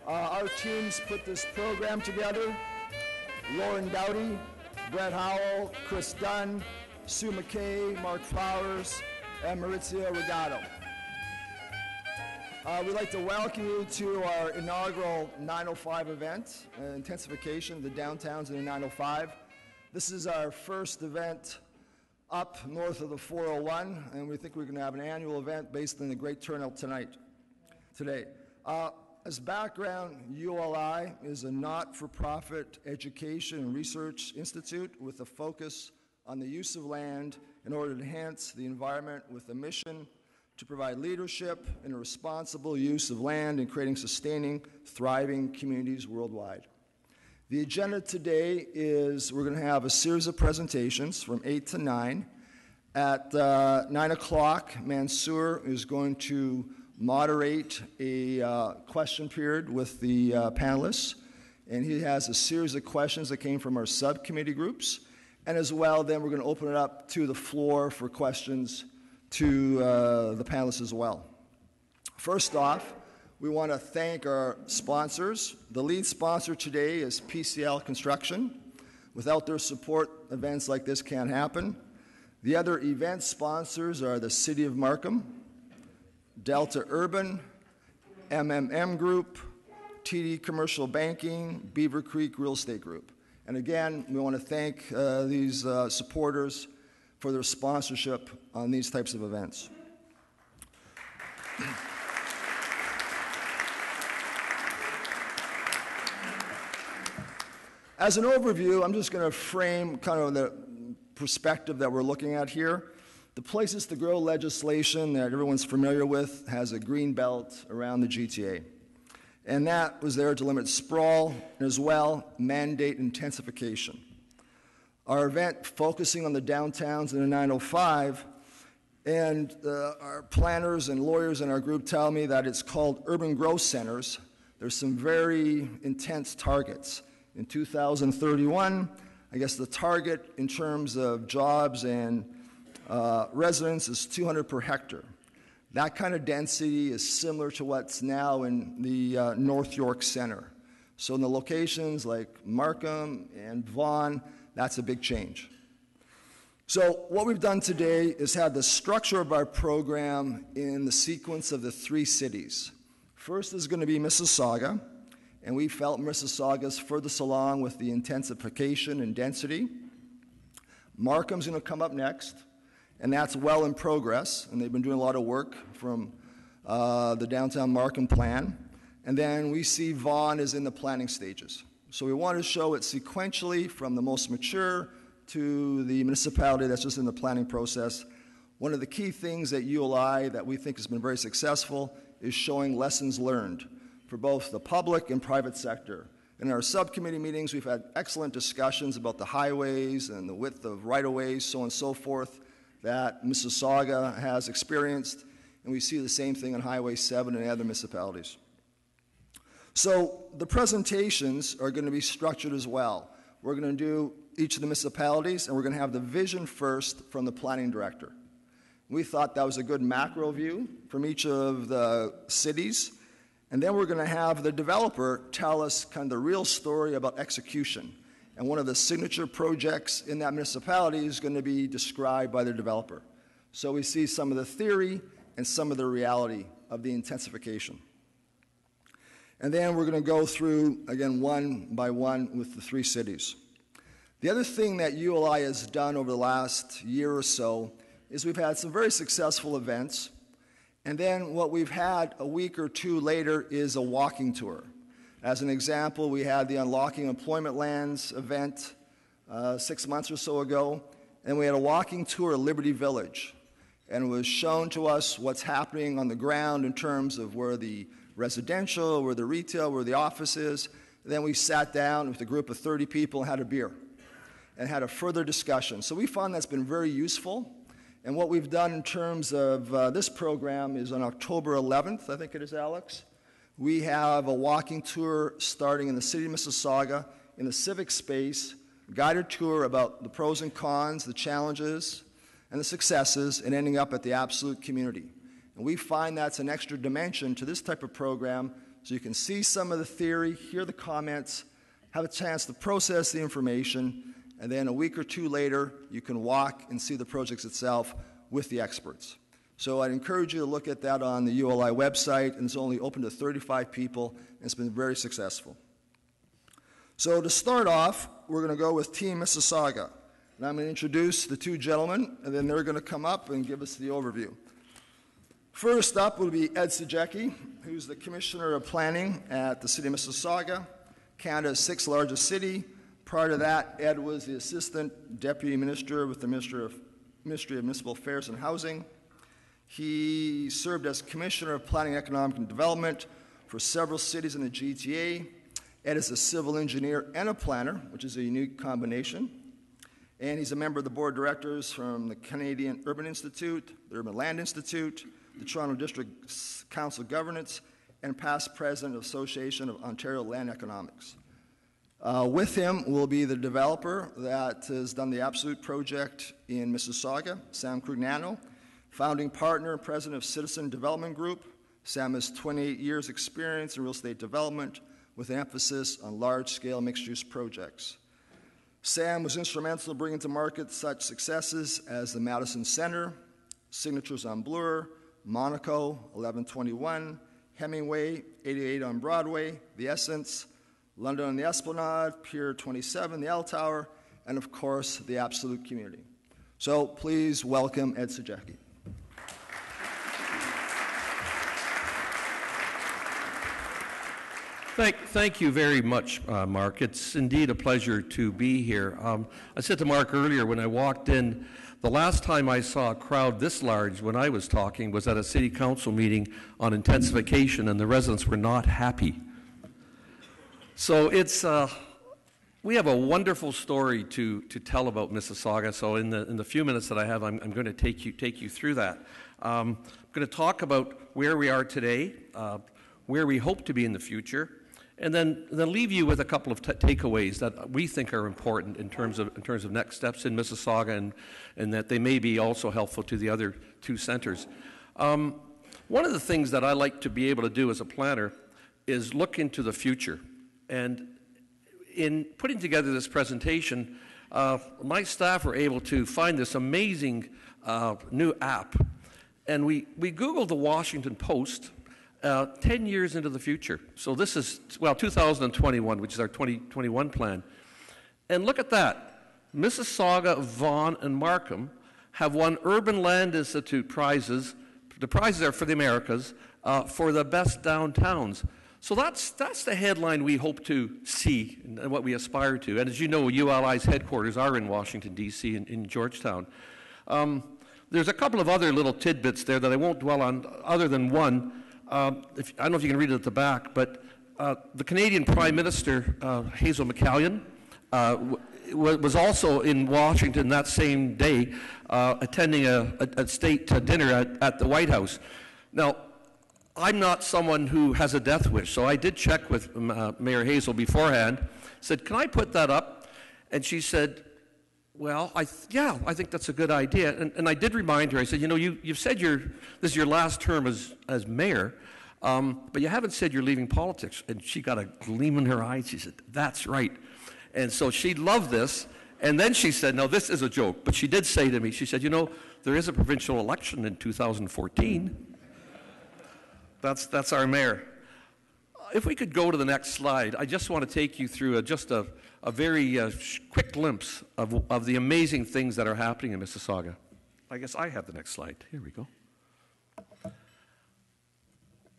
Our teams put this program together. Lauren Dowdy, Brett Howell, Chris Dunn, Sue McKay, Mark Flowers, and Maurizio Regato. We'd like to welcome you to our inaugural 905 event, Intensification of the Downtowns in the 905. This is our first event up north of the 401, and we think we're going to have an annual event based on the great turnout today. As background, ULI is a not-for-profit education and research institute with a focus on the use of land in order to enhance the environment with a mission to provide leadership in a responsible use of land and creating sustaining, thriving communities worldwide. The agenda today is we're going to have a series of presentations from 8 to 9. At 9 o'clock, Mansour is going to moderate a question period with the panelists, and he has a series of questions that came from our subcommittee groups, and as well then we're going to open it up to the floor for questions to the panelists as well. First off, we want to thank our sponsors. The lead sponsor today is PCL Construction. Without their support, events like this can't happen. The other event sponsors are the City of Markham, Delta Urban, MMM Group, TD Commercial Banking, Beaver Creek Real Estate Group. And again, we want to thank these supporters for their sponsorship on these types of events. As an overview, I'm just going to frame kind of the perspective that we're looking at here. The Places to Grow legislation that everyone's familiar with has a green belt around the GTA. And that was there to limit sprawl and as well mandate intensification. Our event focusing on the downtowns in the 905, and our planners and lawyers in our group tell me that it's called urban growth centers. There's some very intense targets. In 2031, I guess the target in terms of jobs and residents is 200 per hectare. That kind of density is similar to what's now in the North York Center. So in the locations like Markham and Vaughan, that's a big change. So what we've done today is have the structure of our program in the sequence of the three cities. First is going to be Mississauga, and we felt Mississauga's furthest along with the intensification and density. Markham's going to come up next, and that's well in progress, and they've been doing a lot of work from the downtown Markham plan. And then we see Vaughan is in the planning stages. So we want to show it sequentially from the most mature to the municipality that's just in the planning process. One of the key things at ULI that we think has been very successful is showing lessons learned for both the public and private sector. In our subcommittee meetings, we've had excellent discussions about the highways and the width of right-of-ways, so on and so forth, that Mississauga has experienced, and we see the same thing on Highway 7 and other municipalities. So the presentations are going to be structured as well. We're going to do each of the municipalities, and we're going to have the vision first from the planning director. We thought that was a good macro view from each of the cities, and then we're going to have the developer tell us kind of the real story about execution. And one of the signature projects in that municipality is going to be described by the developer. So we see some of the theory and some of the reality of the intensification. And then we're going to go through, again, one by one with the three cities. The other thing that ULI has done over the last year or so is we've had some very successful events. And then what we've had a week or two later is a walking tour. As an example, we had the Unlocking Employment Lands event 6 months or so ago, and we had a walking tour of Liberty Village. And it was shown to us what's happening on the ground in terms of where the residential, where the retail, where the office is. Then we sat down with a group of 30 people and had a beer and had a further discussion. So we found that's been very useful. And what we've done in terms of this program is on October 11th, I think it is, Alex, we have a walking tour starting in the city of Mississauga in the civic space, guided tour about the pros and cons, the challenges, and the successes, and ending up at the absolute community. And we find that's an extra dimension to this type of program so you can see some of the theory, hear the comments, have a chance to process the information, and then a week or two later, you can walk and see the projects itself with the experts. So I'd encourage you to look at that on the ULI website, and it's only open to 35 people, and it's been very successful. So to start off, we're going to go with Team Mississauga. And I'm going to introduce the two gentlemen, and then they're going to come up and give us the overview. First up will be Ed Sajecki, who's the Commissioner of Planning at the City of Mississauga, Canada's 6th largest city. Prior to that, Ed was the Assistant Deputy Minister with the Ministry of Municipal Affairs and Housing. He served as Commissioner of Planning, Economic and Development for several cities in the GTA. Ed is a civil engineer and a planner, which is a unique combination. And he's a member of the board of directors from the Canadian Urban Institute, the Urban Land Institute, the Toronto District Council Governance, and past president of the Association of Ontario Land Economics. With him will be the developer that has done the Absolute project in Mississauga, Sam Crignano, founding partner and president of Cityzen Development Group. Sam has 28 years experience in real estate development with an emphasis on large-scale mixed-use projects. Sam was instrumental in bringing to market such successes as the Madison Center, Signatures on Bloor, Monaco, 1121, Hemingway, 88 on Broadway, The Essence, London on the Esplanade, Pier 27, the L Tower, and of course, the Absolute Community. So please welcome Ed Sajecki. Thank you very much, Mark. It's indeed a pleasure to be here. I said to Mark earlier when I walked in, the last time I saw a crowd this large when I was talking was at a city council meeting on intensification, and the residents were not happy. So it's, we have a wonderful story to tell about Mississauga. So in the few minutes that I have, I'm going to take you through that. I'm going to talk about where we are today, where we hope to be in the future, and then leave you with a couple of takeaways that we think are important in terms of next steps in Mississauga, and that they may be also helpful to the other two centers. One of the things that I like to be able to do as a planner is look into the future. And in putting together this presentation, my staff were able to find this amazing new app. And we Googled the Washington Post 10 years into the future. So this is, well, 2021, which is our 2021 plan. And look at that. Mississauga, Vaughan, and Markham have won Urban Land Institute prizes. The prizes are for the Americas, for the best downtowns. So that's the headline we hope to see and what we aspire to. And as you know, ULI's headquarters are in Washington, D.C., in Georgetown. There's a couple of other little tidbits there that I won't dwell on, other than one. I don't know if you can read it at the back, but the Canadian Prime Minister, Hazel McCallion, was also in Washington that same day, attending a state dinner at the White House. Now, I'm not someone who has a death wish, so I did check with Mayor Hazel beforehand, said, can I put that up? And she said, well, yeah, I think that's a good idea. And I did remind her, I said, you know, you've said this is your last term as mayor, but you haven't said you're leaving politics. And she got a gleam in her eye. She said, that's right. And so she loved this. And then she said, no, this is a joke. But she did say to me, she said, you know, there is a provincial election in 2014. That's our mayor. If we could go to the next slide, I just want to take you through just a very quick glimpse of the amazing things that are happening in Mississauga. I guess I have the next slide. Here we go.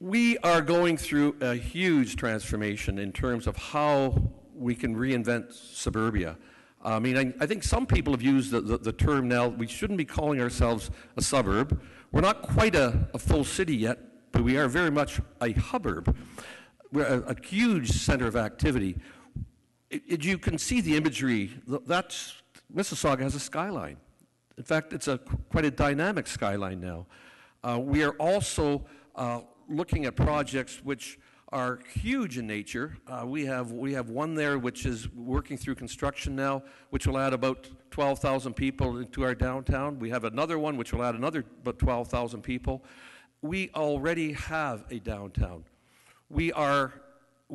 We are going through a huge transformation in terms of how we can reinvent suburbia. I mean, I think some people have used the term now, we shouldn't be calling ourselves a suburb. We're not quite a full city yet, but we are very much a hubbub. We're a huge center of activity. You can see the imagery. Mississauga has a skyline. In fact, it's quite a dynamic skyline now. We are also looking at projects which are huge in nature. We have one there which is working through construction now, which will add about 12,000 people into our downtown. We have another one which will add another about 12,000 people. We already have a downtown. We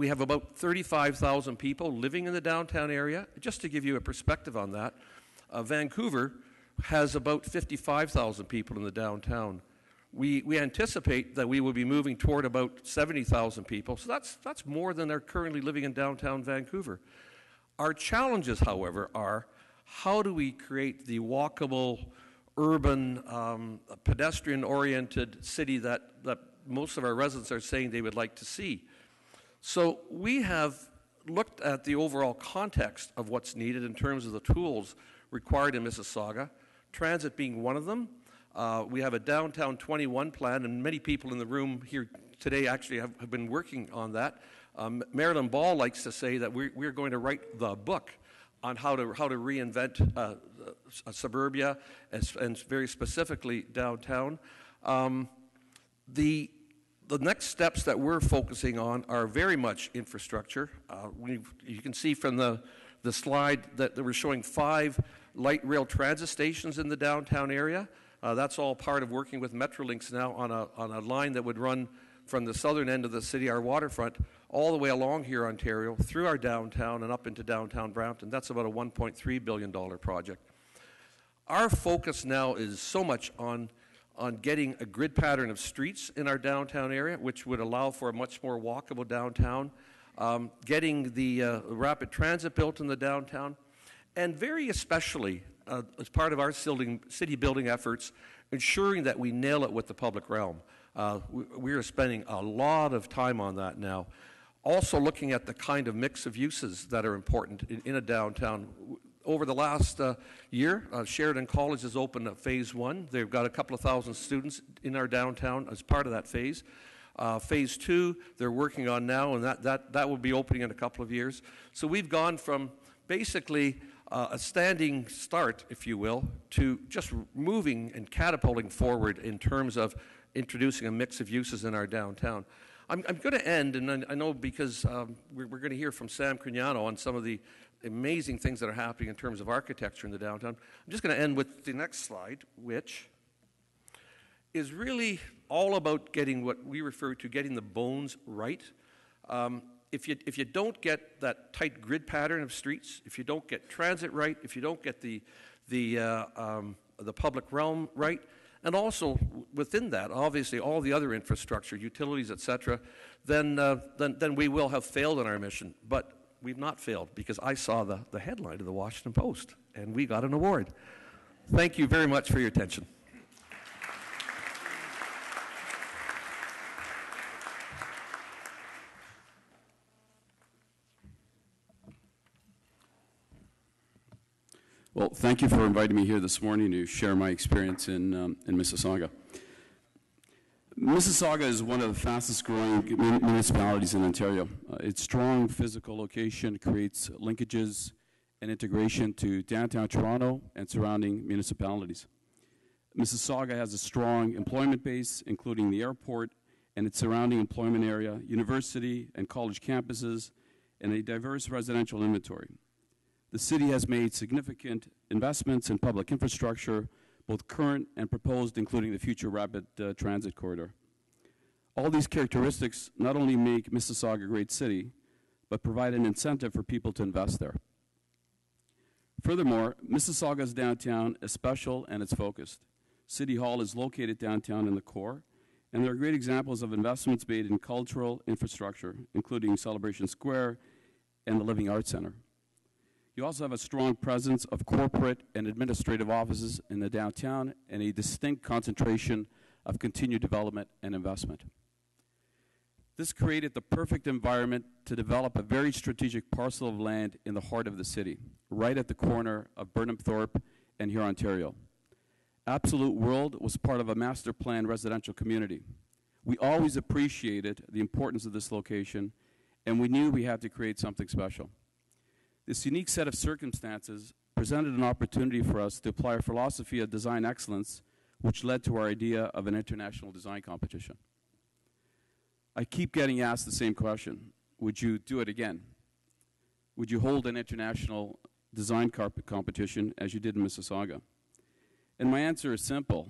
have about 35,000 people living in the downtown area. Just to give you a perspective on that, Vancouver has about 55,000 people in the downtown. We anticipate that we will be moving toward about 70,000 people, so that's more than are currently living in downtown Vancouver. Our challenges, however, are how do we create the walkable, urban, pedestrian-oriented city that most of our residents are saying they would like to see. So we have looked at the overall context of what's needed in terms of the tools required in Mississauga, transit being one of them. We have a Downtown 21 plan, and many people in the room here today actually have been working on that. Marilyn Ball likes to say that we're going to write the book on how to reinvent suburbia, and very specifically downtown. The next steps that we're focusing on are very much infrastructure. You can see from the slide that we're showing 5 light rail transit stations in the downtown area. That's all part of working with Metrolinx now on a line that would run from the southern end of the city, our waterfront, all the way along here, Ontario, through our downtown and up into downtown Brampton. That's about a $1.3 billion project. Our focus now is so much on getting a grid pattern of streets in our downtown area, which would allow for a much more walkable downtown, getting the rapid transit built in the downtown, and very especially, as part of our city building efforts, ensuring that we nail it with the public realm. We are spending a lot of time on that now. Also looking at the kind of mix of uses that are important in a downtown. Over the last year, Sheridan College has opened phase 1. They've got a couple of thousand students in our downtown as part of that phase. Phase 2, they're working on now, and that will be opening in a couple of years. So we've gone from basically a standing start, if you will, to just moving and catapulting forward in terms of introducing a mix of uses in our downtown. I'm going to end, and I know because we're going to hear from Sam Crignano on some of the amazing things that are happening in terms of architecture in the downtown. I'm just going to end with the next slide, which is really all about getting what we refer to getting the bones right. If you don't get that tight grid pattern of streets, if you don't get transit right, if you don't get the public realm right, and also within that, obviously, all the other infrastructure, utilities, etc., then we will have failed in our mission. But we've not failed, because I saw the headline of the Washington Post, and we got an award. Thank you very much for your attention. Well, thank you for inviting me here this morning to share my experience in Mississauga. Mississauga is one of the fastest growing municipalities in Ontario. Its strong physical location creates linkages and integration to downtown Toronto and surrounding municipalities. Mississauga has a strong employment base, including the airport and its surrounding employment area, university and college campuses, and a diverse residential inventory. The city has made significant investments in public infrastructure, both current and proposed, including the future rapid transit corridor. All these characteristics not only make Mississauga a great city, but provide an incentive for people to invest there. Furthermore, Mississauga's downtown is special and it's focused. City Hall is located downtown in the core, and there are great examples of investments made in cultural infrastructure, including Celebration Square and the Living Arts Center. You also have a strong presence of corporate and administrative offices in the downtown and a distinct concentration of continued development and investment. This created the perfect environment to develop a very strategic parcel of land in the heart of the city, right at the corner of Burnham Thorpe and here, Ontario. Absolute World was part of a master plan residential community. We always appreciated the importance of this location, and we knew we had to create something special. This unique set of circumstances presented an opportunity for us to apply our philosophy of design excellence, which led to our idea of an international design competition. I keep getting asked the same question: would you do it again? Would you hold an international design competition as you did in Mississauga? And my answer is simple: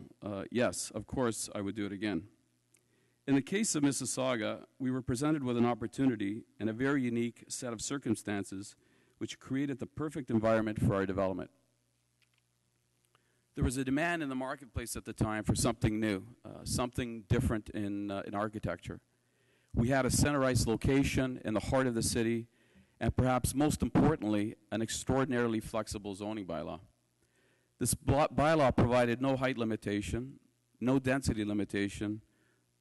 yes, of course I would do it again. In the case of Mississauga, we were presented with an opportunity and a very unique set of circumstances which created the perfect environment for our development. There was a demand in the marketplace at the time for something new, something different in architecture. We had a centralized location in the heart of the city, and perhaps most importantly, an extraordinarily flexible zoning bylaw. This bylaw provided no height limitation, no density limitation,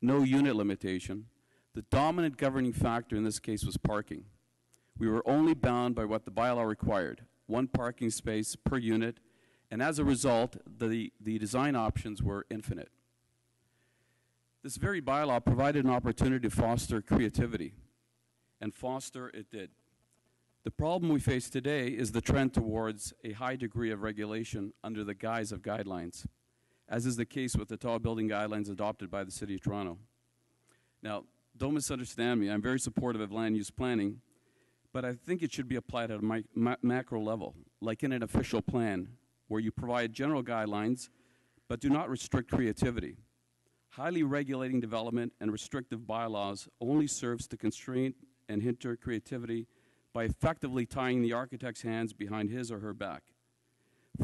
no unit limitation. The dominant governing factor in this case was parking. We were only bound by what the bylaw required, one parking space per unit, and as a result, the design options were infinite. This very bylaw provided an opportunity to foster creativity, and foster it did. The problem we face today is the trend towards a high degree of regulation under the guise of guidelines, as is the case with the tall building guidelines adopted by the City of Toronto. Now, don't misunderstand me, I'm very supportive of land use planning, but I think it should be applied at a macro level, like in an official plan, where you provide general guidelines, but do not restrict creativity. Highly regulating development and restrictive bylaws only serves to constrain and hinder creativity by effectively tying the architect's hands behind his or her back.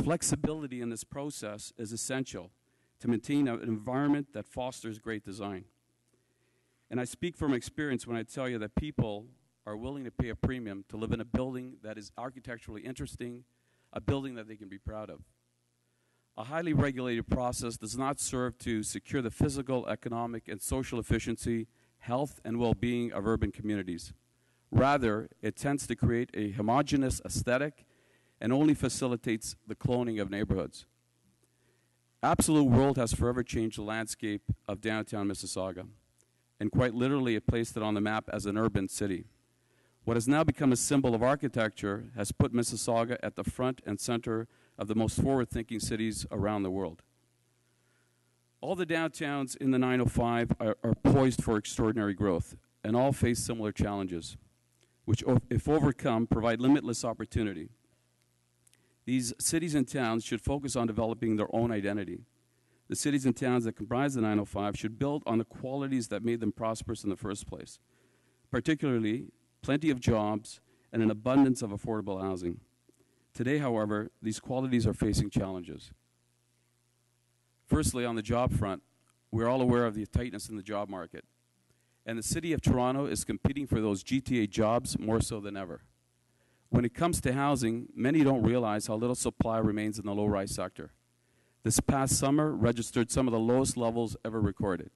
Flexibility in this process is essential to maintain an environment that fosters great design. And I speak from experience when I tell you that people are willing to pay a premium to live in a building that is architecturally interesting, a building that they can be proud of. A highly regulated process does not serve to secure the physical, economic, and social efficiency, health, and well-being of urban communities. Rather, it tends to create a homogeneous aesthetic and only facilitates the cloning of neighborhoods. Absolute World has forever changed the landscape of downtown Mississauga, and quite literally it placed it on the map as an urban city. What has now become a symbol of architecture has put Mississauga at the front and center of the most forward-thinking cities around the world. All the downtowns in the 905 are poised for extraordinary growth, and all face similar challenges, which, if overcome, provide limitless opportunity. These cities and towns should focus on developing their own identity. The cities and towns that comprise the 905 should build on the qualities that made them prosperous in the first place, particularly plenty of jobs and an abundance of affordable housing. Today, however, these qualities are facing challenges. Firstly, on the job front, we're all aware of the tightness in the job market, and the City of Toronto is competing for those GTA jobs more so than ever. When it comes to housing, many don't realize how little supply remains in the low-rise sector. This past summer registered some of the lowest levels ever recorded.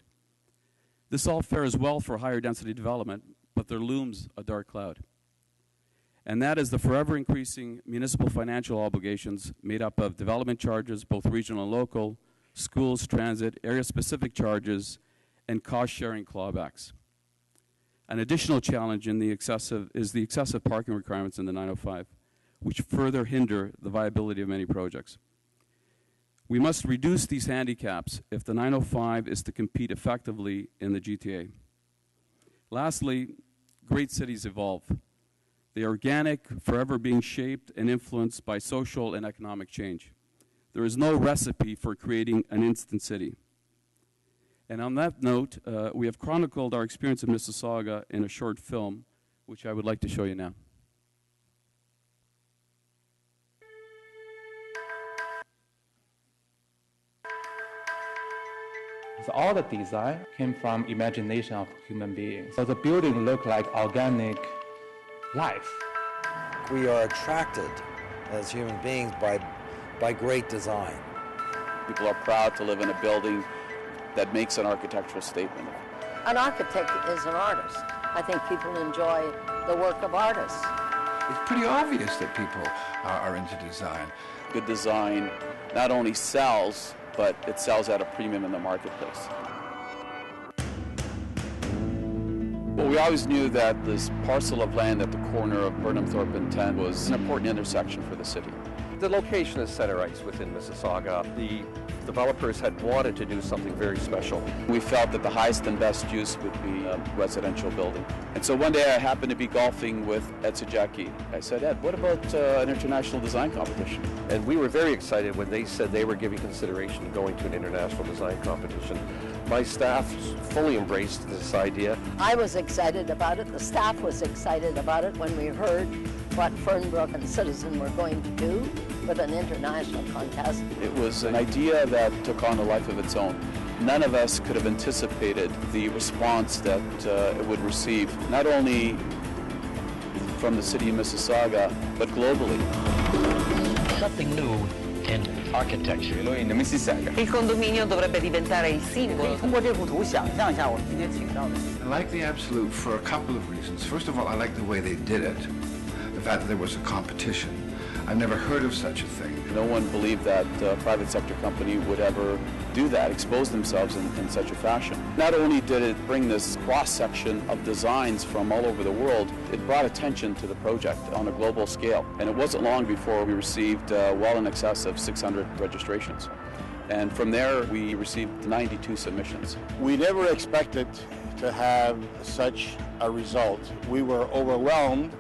This all fares well for higher density development, but there looms a dark cloud. And that is the forever increasing municipal financial obligations made up of development charges, both regional and local, schools, transit, area-specific charges, and cost-sharing clawbacks. An additional challenge is the excessive parking requirements in the 905, which further hinder the viability of many projects. We must reduce these handicaps if the 905 is to compete effectively in the GTA. Lastly, great cities evolve. They are organic, forever being shaped and influenced by social and economic change. There is no recipe for creating an instant city. And on that note, we have chronicled our experience in Mississauga in a short film, which I would like to show you now. So all the design came from imagination of human beings. So the building looked like organic life. We are attracted as human beings by great design. People are proud to live in a building that makes an architectural statement. An architect is an artist. I think people enjoy the work of artists. It's pretty obvious that people are into design. Good design not only sells, but it sells at a premium in the marketplace. Well, we always knew that this parcel of land at the corner of Burnhamthorpe and 10 was an important intersection for the city. The location is center ice within Mississauga. The developers had wanted to do something very special. We felt that the highest and best use would be a residential building. And so one day I happened to be golfing with Ed Sajecki. I said, Ed, what about an international design competition? And we were very excited when they said they were giving consideration to going to an international design competition. My staff fully embraced this idea. I was excited about it. The staff was excited about it when we heard what Fernbrook and Cityzen were going to do with an international contest. It was an idea that took on a life of its own. None of us could have anticipated the response that it would receive, not only from the city of Mississauga, but globally. Something new in architecture. In Mississauga. Il condominio dovrebbe diventare il simbolo. 通过这幅图想象一下我们今天请到的。 I like the Absolute for a couple of reasons. First of all, I like the way they did it. The fact that there was a competition. I've never heard of such a thing. No one believed that a private sector company would ever do that, expose themselves in such a fashion. Not only did it bring this cross-section of designs from all over the world, it brought attention to the project on a global scale. And it wasn't long before we received well in excess of 600 registrations. And from there, we received 92 submissions. We never expected to have such a result. We were overwhelmed.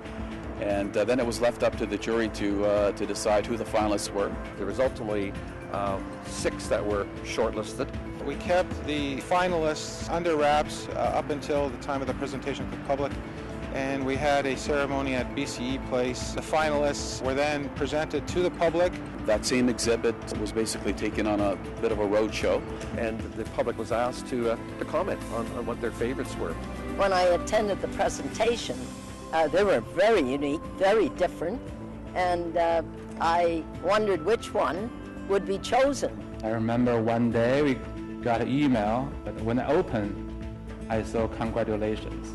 And then it was left up to the jury to decide who the finalists were. There was ultimately 6 that were shortlisted. We kept the finalists under wraps up until the time of the presentation to the public, and we had a ceremony at BCE Place. The finalists were then presented to the public. That same exhibit was basically taken on a bit of a road show. And the public was asked to comment on what their favorites were. When I attended the presentation, they were very unique, very different, and I wondered which one would be chosen. I remember one day we got an email, but when I opened, I saw congratulations.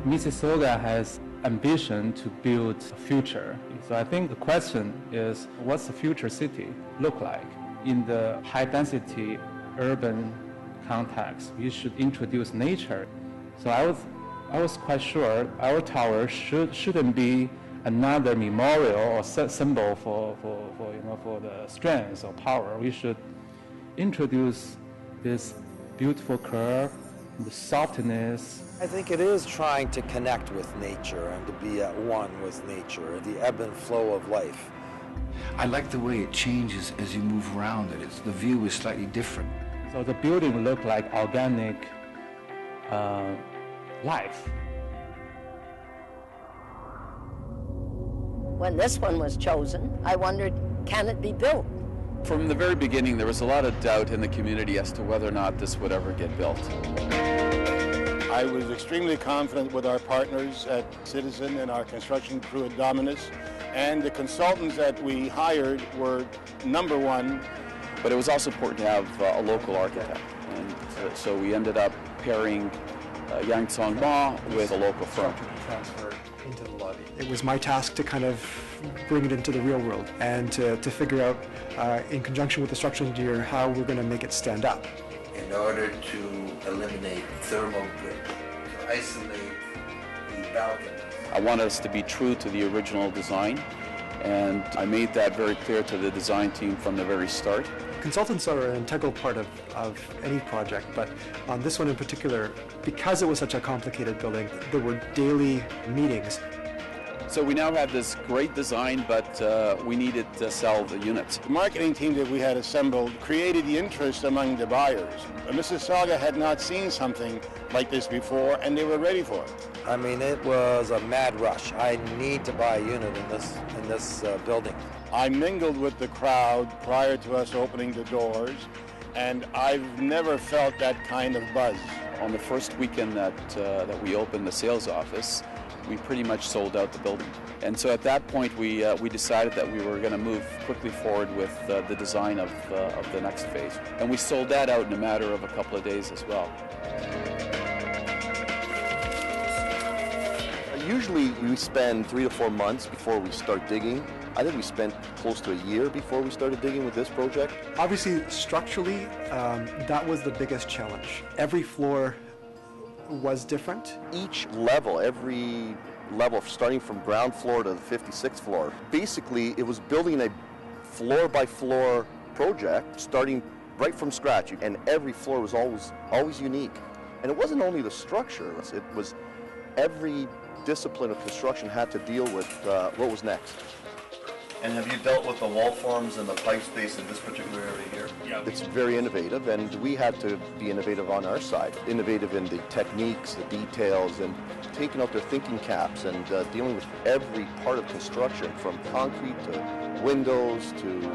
Mississauga has ambition to build a future. So I think the question is, what's the future city look like? In the high-density urban context, we should introduce nature. So I was quite sure our tower shouldn't be another memorial or symbol for the strength or power. We should introduce this beautiful curve, the softness. I think it is trying to connect with nature and to be at one with nature, the ebb and flow of life. I like the way it changes as you move around it. The view is slightly different. So the building looked like organic life. When this one was chosen, I wondered, can it be built? From the very beginning, there was a lot of doubt in the community as to whether or not this would ever get built. I was extremely confident with our partners at Cityzen and our construction crew at Dominus, and the consultants that we hired were number one. But it was also important to have a local architect, and so we ended up pairing Yang Tsong Ma with a local firm. Transfer into the lobby. It was my task to kind of bring it into the real world and to figure out, in conjunction with the structural engineer, how we're going to make it stand up. In order to eliminate thermal drift, to isolate the balcony. I wanted us to be true to the original design, and I made that very clear to the design team from the very start. Consultants are an integral part of any project, but on this one in particular, because it was such a complicated building, there were daily meetings. So we now have this great design, but we needed to sell the units. The marketing team that we had assembled created the interest among the buyers. Mississauga had not seen something like this before, and they were ready for it. I mean, it was a mad rush. I need to buy a unit in this building. I mingled with the crowd prior to us opening the doors, and I've never felt that kind of buzz. On the first weekend that we opened the sales office, we pretty much sold out the building. And so at that point, we decided that we were going to move quickly forward with the design of the next phase. And we sold that out in a matter of a couple of days as well. Usually we spend 3 to 4 months before we start digging. I think we spent close to a year before we started digging with this project. Obviously, structurally, that was the biggest challenge. Every floor was different. Each level, every level, starting from ground floor to the 56th floor, basically it was building a floor-by-floor project, starting right from scratch, and every floor was always unique. And it wasn't only the structure, it was every discipline of construction had to deal with what was next. And have you dealt with the wall forms and the pipe space in this particular area here? Yeah. It's very innovative, and we had to be innovative on our side. Innovative in the techniques, the details, and taking out their thinking caps and dealing with every part of construction, from concrete to windows to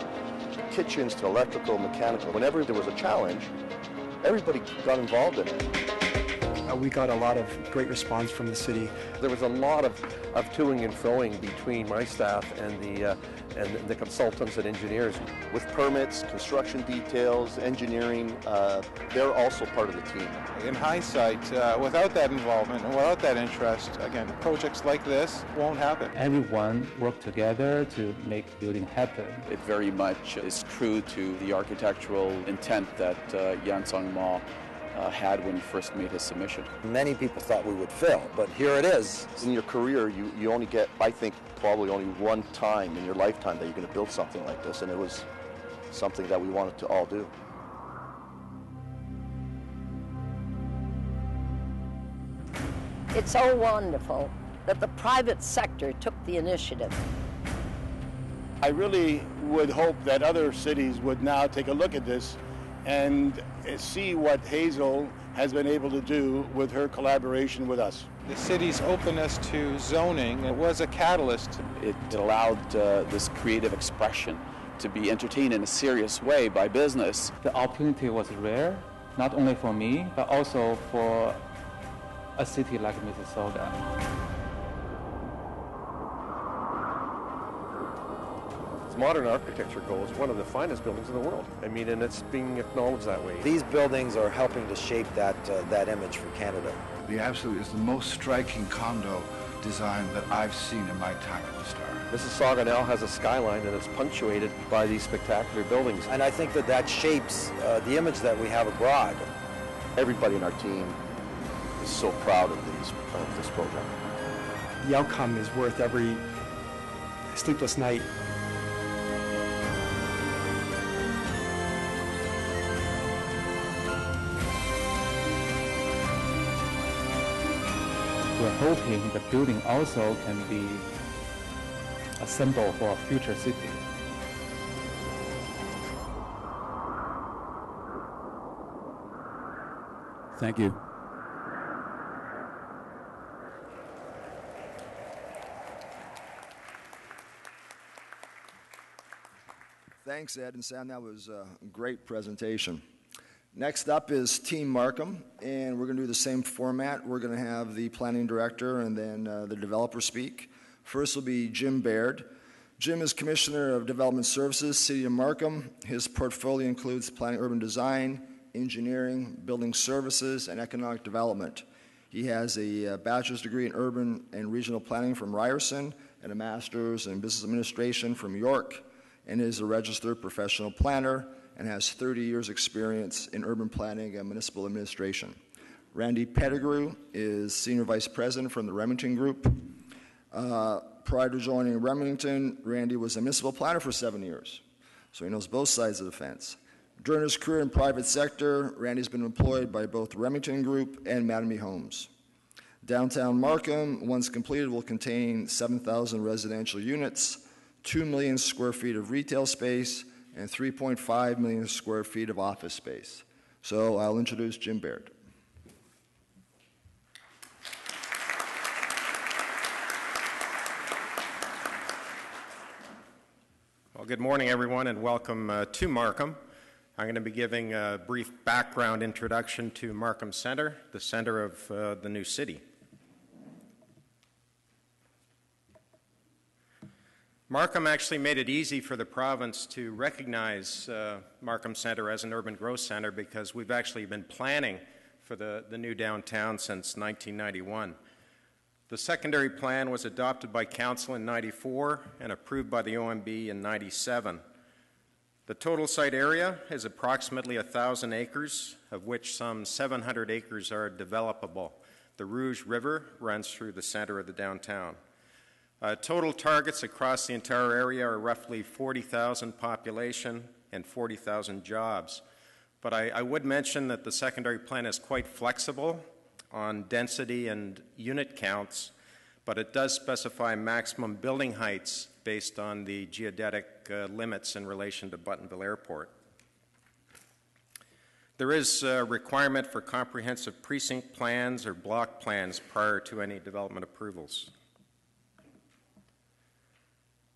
kitchens to electrical, mechanical. Whenever there was a challenge, everybody got involved in it. We got a lot of great response from the city. There was a lot of toing and froing between my staff and the consultants and engineers. With permits, construction details, engineering, they're also part of the team. In hindsight, without that involvement and without that interest, again, projects like this won't happen. Everyone worked together to make the building happen. It very much is true to the architectural intent that Yan Song Ma had when he first made his submission. Many people thought we would fail, but here it is. In your career, you only get, I think, probably only one time in your lifetime that you're going to build something like this, and it was something that we wanted to all do. It's so wonderful that the private sector took the initiative. I really would hope that other cities would now take a look at this and see what Hazel has been able to do with her collaboration with us. The city's openness to zoning was a catalyst. It allowed this creative expression to be entertained in a serious way by business. The opportunity was rare, not only for me, but also for a city like Mississauga. Modern architecture goes, one of the finest buildings in the world. I mean, and it's being acknowledged that way. These buildings are helping to shape that image for Canada. The absolute is the most striking condo design that I've seen in my time at the Star. Mississauga now has a skyline and it's punctuated by these spectacular buildings. And I think that shapes the image that we have abroad. Everybody in our team is so proud of this program. The outcome is worth every sleepless night. We're hoping the building also can be a symbol for a future city. Thank you. Thanks, Ed and Sam. That was a great presentation. Next up is Team Markham, and we're going to do the same format. We're going to have the planning director and then the developer speak. First will be Jim Baird. Jim is Commissioner of Development Services, City of Markham. His portfolio includes planning, urban design, engineering, building services, and economic development. He has a bachelor's degree in urban and regional planning from Ryerson and a master's in business administration from York, and is a registered professional planner and has 30 years experience in urban planning and municipal administration. Randy Peddigrew is Senior Vice President from the Remington Group. Prior to joining Remington, Randy was a municipal planner for 7 years, so he knows both sides of the fence. During his career in private sector, Randy's been employed by both Remington Group and Mattamy Homes. Downtown Markham, once completed, will contain 7,000 residential units, 2 million square feet of retail space, and 3.5 million square feet of office space. So I'll introduce Jim Baird. Well, good morning, everyone, and welcome to Markham. I'm going to be giving a brief background introduction to Markham Centre, the center of the new city. Markham actually made it easy for the province to recognize Markham Centre as an urban growth centre because we've actually been planning for the new downtown since 1991. The secondary plan was adopted by Council in 94 and approved by the OMB in 97. The total site area is approximately 1,000 acres, of which some 700 acres are developable. The Rouge River runs through the center of the downtown. Total targets across the entire area are roughly 40,000 population and 40,000 jobs. But I would mention that the secondary plan is quite flexible on density and unit counts, but it does specify maximum building heights based on the geodetic limits in relation to Buttonville Airport. There is a requirement for comprehensive precinct plans or block plans prior to any development approvals.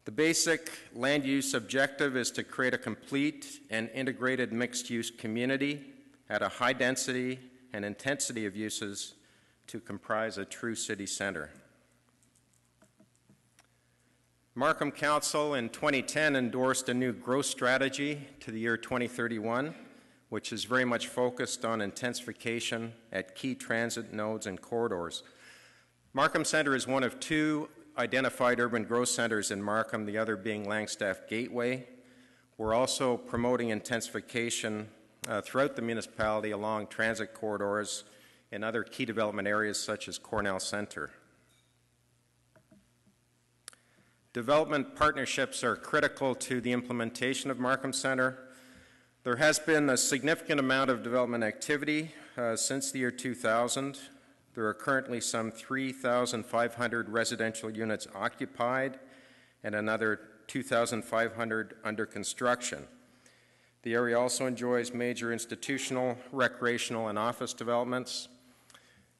The basic land use objective is to create a complete and integrated mixed-use community at a high density and intensity of uses to comprise a true city center. Markham Council in 2010 endorsed a new growth strategy to the year 2031, which is very much focused on intensification at key transit nodes and corridors. Markham Centre is one of two identified urban growth centers in Markham, the other being Langstaff Gateway. We're also promoting intensification throughout the municipality along transit corridors and other key development areas such as Cornell Centre. Development partnerships are critical to the implementation of Markham Centre. There has been a significant amount of development activity since the year 2000. There are currently some 3,500 residential units occupied and another 2,500 under construction. The area also enjoys major institutional, recreational, and office developments.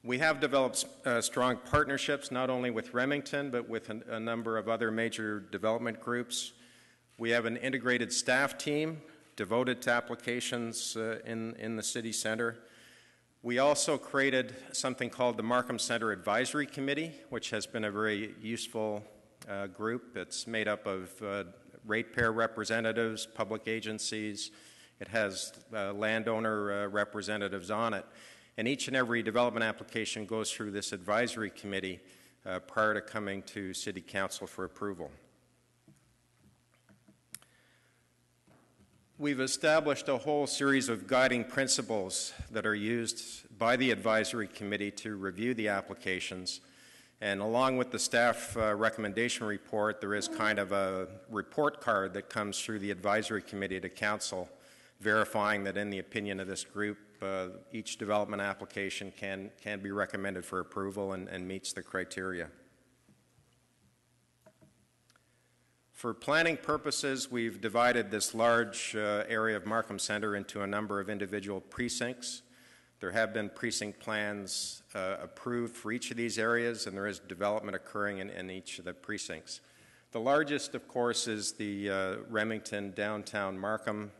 We have developed strong partnerships not only with Remington but with a number of other major development groups. We have an integrated staff team devoted to applications in the city centre. We also created something called the Markham Centre Advisory Committee, which has been a very useful group. It's made up of ratepayer representatives, public agencies. It has landowner representatives on it. And each and every development application goes through this advisory committee prior to coming to City Council for approval. We've established a whole series of guiding principles that are used by the advisory committee to review the applications. And along with the staff recommendation report, there is kind of a report card that comes through the advisory committee to council, verifying that in the opinion of this group, each development application can be recommended for approval and meets the criteria. For planning purposes, we've divided this large area of Markham Centre into a number of individual precincts. There have been precinct plans approved for each of these areas, and there is development occurring in each of the precincts. The largest, of course, is the Remington downtown Markham.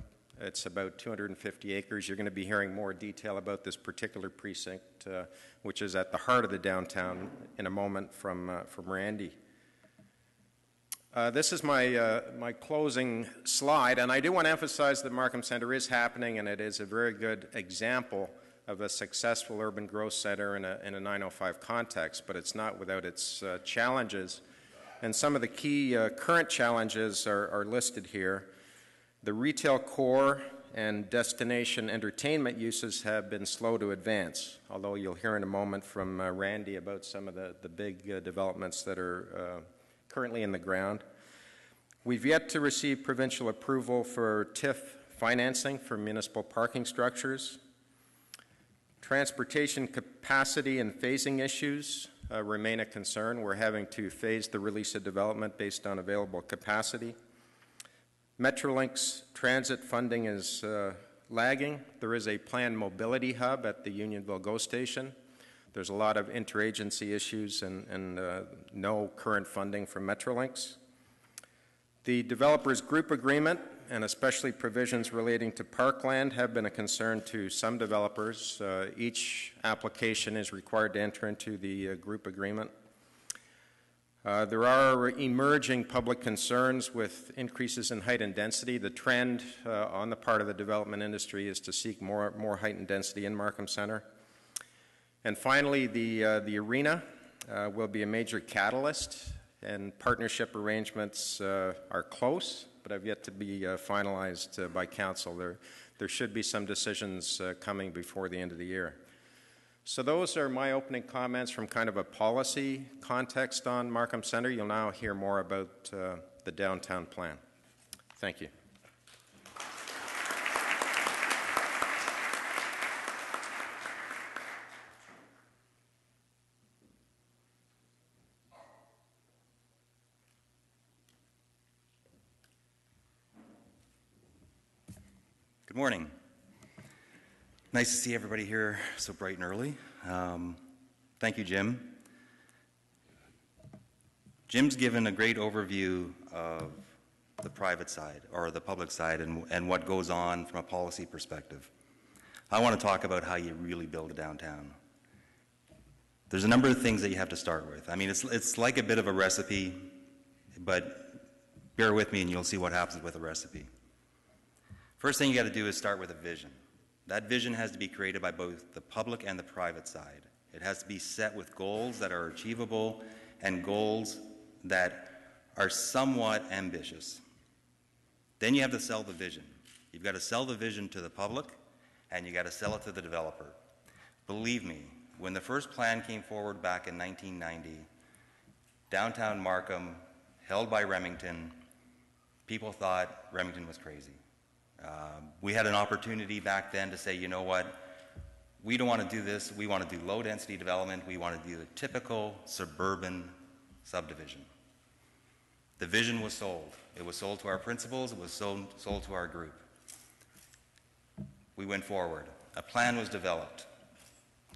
It's about 250 acres. You're going to be hearing more detail about this particular precinct, which is at the heart of the downtown, in a moment from Randy. This is my closing slide, and I do want to emphasize that Markham Centre is happening, and it is a very good example of a successful urban growth centre in a 905 context, but it's not without its challenges. And some of the key current challenges are listed here. The retail core and destination entertainment uses have been slow to advance, although you'll hear in a moment from Randy about some of the big developments that are currently in the ground. We've yet to receive provincial approval for TIF financing for municipal parking structures. Transportation capacity and phasing issues remain a concern. We're having to phase the release of development based on available capacity. Metrolink's transit funding is lagging. There is a planned mobility hub at the Unionville GO station. There's a lot of interagency issues and no current funding for Metrolinks. The developers group agreement, and especially provisions relating to parkland, have been a concern to some developers. Each application is required to enter into the group agreement. There are emerging public concerns with increases in height and density. The trend on the part of the development industry is to seek more height and density in Markham Centre. And finally, the arena will be a major catalyst, and partnership arrangements are close, but have yet to be finalized by council. There should be some decisions coming before the end of the year. So those are my opening comments from kind of a policy context on Markham Centre. You'll now hear more about the downtown plan. Thank you. Good morning. Nice to see everybody here so bright and early. Thank you, Jim. Jim's given a great overview of the private side or the public side and what goes on from a policy perspective. I want to talk about how you really build a downtown. There's a number of things that you have to start with. I mean, it's like a bit of a recipe, but bear with me and you'll see what happens with a recipe. First thing you got to do is start with a vision. That vision has to be created by both the public and the private side. It has to be set with goals that are achievable and goals that are somewhat ambitious. Then you have to sell the vision. You've got to sell the vision to the public and you got to sell it to the developer. Believe me, when the first plan came forward back in 1990, downtown Markham, held by Remington, people thought Remington was crazy. We had an opportunity back then to say, you know what, we don't want to do this. We want to do low density development. We want to do a typical suburban subdivision. The vision was sold. It was sold to our principals. It was sold to our group. We went forward. A plan was developed.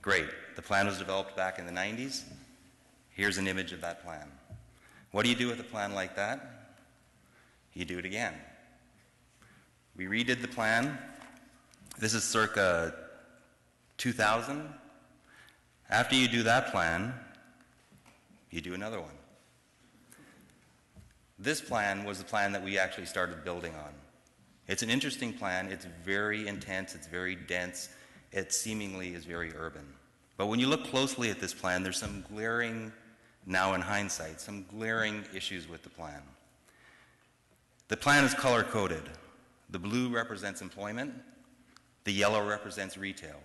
Great. The plan was developed back in the 90s. Here's an image of that plan. What do you do with a plan like that? You do it again. We redid the plan. This is circa 2000. After you do that plan, you do another one. This plan was the plan that we actually started building on. It's an interesting plan. It's very intense. It's very dense. It seemingly is very urban. But when you look closely at this plan, there's some glaring, now in hindsight, some glaring issues with the plan. The plan is color-coded. The blue represents employment. The yellow represents retail.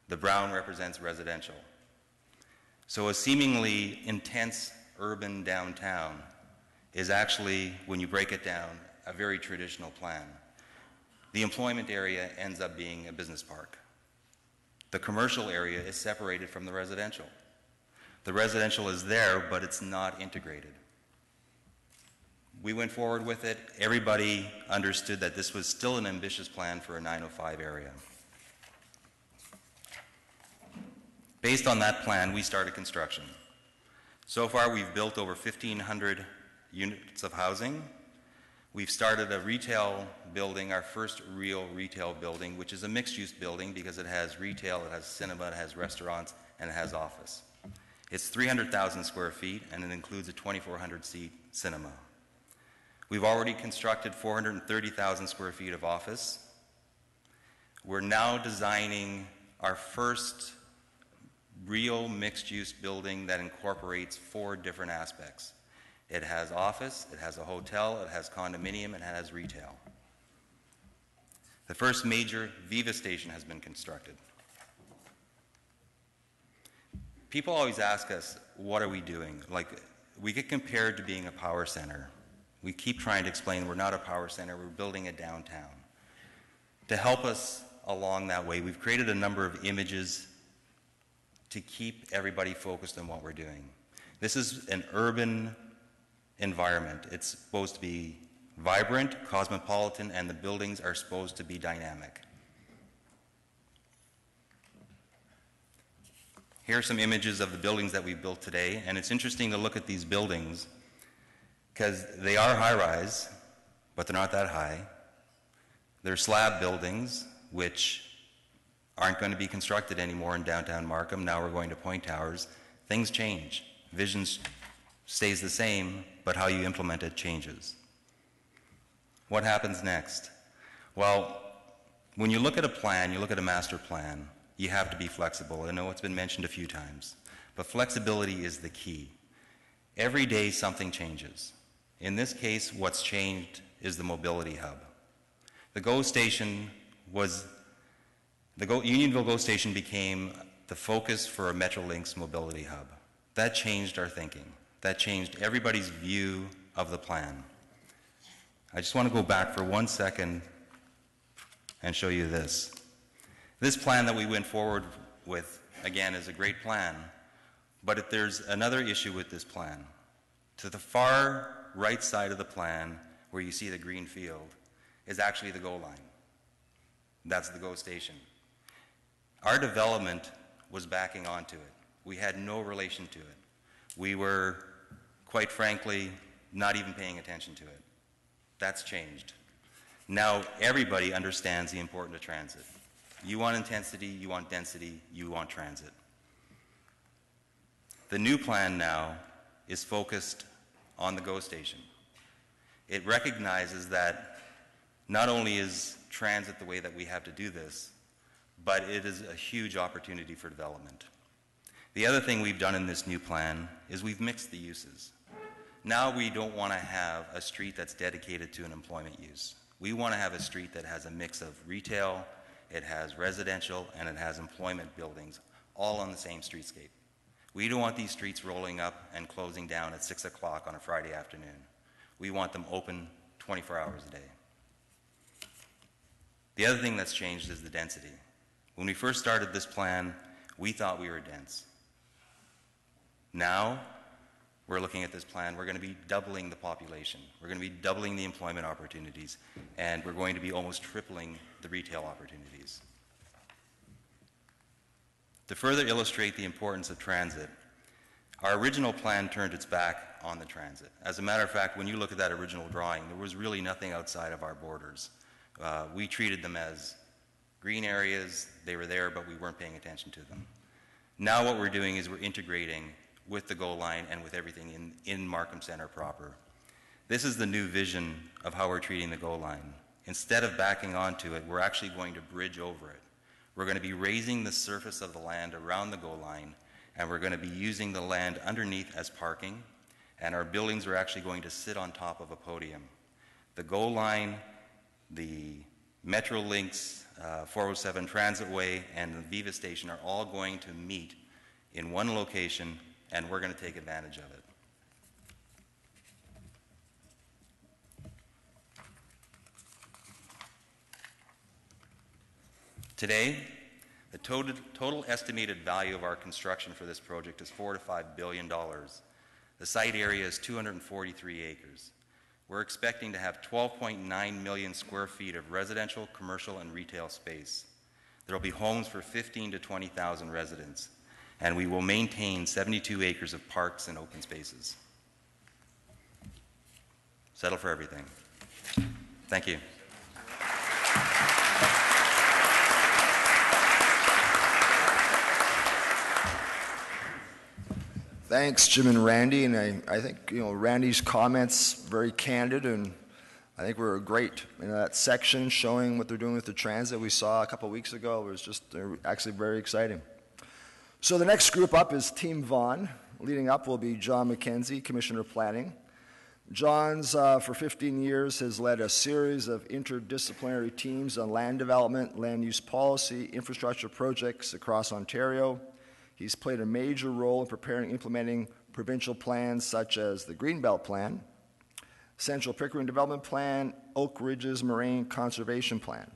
The brown represents residential. So a seemingly intense urban downtown is actually, when you break it down, a very traditional plan. The employment area ends up being a business park. The commercial area is separated from the residential. The residential is there, but it's not integrated. We went forward with it. Everybody understood that this was still an ambitious plan for a 905 area. Based on that plan, we started construction. So far, we've built over 1,500 units of housing. We've started a retail building, our first real retail building, which is a mixed-use building because it has retail, it has cinema, it has restaurants, and it has office. It's 300,000 square feet, and it includes a 2,400-seat cinema. We've already constructed 430,000 square feet of office. We're now designing our first real mixed-use building that incorporates 4 different aspects. It has office, it has a hotel, it has condominium, and it has retail. The first major Viva station has been constructed. People always ask us, what are we doing? Like, we get compared to being a power center. We keep trying to explain we're not a power center, we're building a downtown. To help us along that way, we've created a number of images to keep everybody focused on what we're doing. This is an urban environment. It's supposed to be vibrant, cosmopolitan, and the buildings are supposed to be dynamic. Here are some images of the buildings that we've built today, and it's interesting to look at these buildings because they are high-rise, but they're not that high. They're slab buildings, which aren't going to be constructed anymore in downtown Markham. Now we're going to point towers. Things change. Vision stays the same, but how you implement it changes. What happens next? Well, when you look at a plan, you look at a master plan, you have to be flexible. I know it's been mentioned a few times, but flexibility is the key. Every day something changes. In this case, what's changed is the mobility hub. The GO station was, Unionville GO station became the focus for a Metrolinx mobility hub. That changed our thinking. That changed everybody's view of the plan. I just want to go back for 1 second and show you this. This plan that we went forward with, again, is a great plan, but there's another issue with this plan. To the far right side of the plan, where you see the green field, is actually the GO line. That's the GO station. Our development was backing onto it. We had no relation to it. We were, quite frankly, not even paying attention to it. That's changed. Now everybody understands the importance of transit. You want intensity, you want density, you want transit. The new plan now is focused on the GO station. It recognizes that not only is transit the way that we have to do this, but it is a huge opportunity for development. The other thing we've done in this new plan is we've mixed the uses. Now we don't want to have a street that's dedicated to an employment use. We want to have a street that has a mix of retail, it has residential, and it has employment buildings, all on the same streetscape. We don't want these streets rolling up and closing down at 6 o'clock on a Friday afternoon. We want them open 24 hours a day. The other thing that's changed is the density. When we first started this plan, we thought we were dense. Now, we're looking at this plan, we're going to be doubling the population. We're going to be doubling the employment opportunities, and we're going to be almost tripling the retail opportunities. To further illustrate the importance of transit, our original plan turned its back on the transit. As a matter of fact, when you look at that original drawing, there was really nothing outside of our borders. We treated them as green areas. They were there, but we weren't paying attention to them. Now what we're doing is we're integrating with the GO line and with everything in Markham Centre proper. This is the new vision of how we're treating the GO line. Instead of backing onto it, we're actually going to bridge over it. We're going to be raising the surface of the land around the GO line, and we're going to be using the land underneath as parking, and our buildings are actually going to sit on top of a podium. The GO line, the Metrolinx 407 Transitway, and the Viva station are all going to meet in one location, and we're going to take advantage of it. Today, the total estimated value of our construction for this project is $4 to $5 billion. The site area is 243 acres. We're expecting to have 12.9 million square feet of residential, commercial, and retail space. There will be homes for 15,000 to 20,000 residents, and we will maintain 72 acres of parks and open spaces. Settle for everything. Thank you. Thanks, Jim and Randy, and I think Randy's comments very candid, and I think were great. That section showing what they're doing with the transit we saw a couple weeks ago was just actually very exciting. So the next group up is Team Vaughan. Leading up will be John MacKenzie, Commissioner of Planning. John's, for 15 years, has led a series of interdisciplinary teams on land development, land use policy, infrastructure projects across Ontario. He's played a major role in preparing and implementing provincial plans such as the Greenbelt Plan, Central Pickering Development Plan, Oak Ridges Moraine Conservation Plan.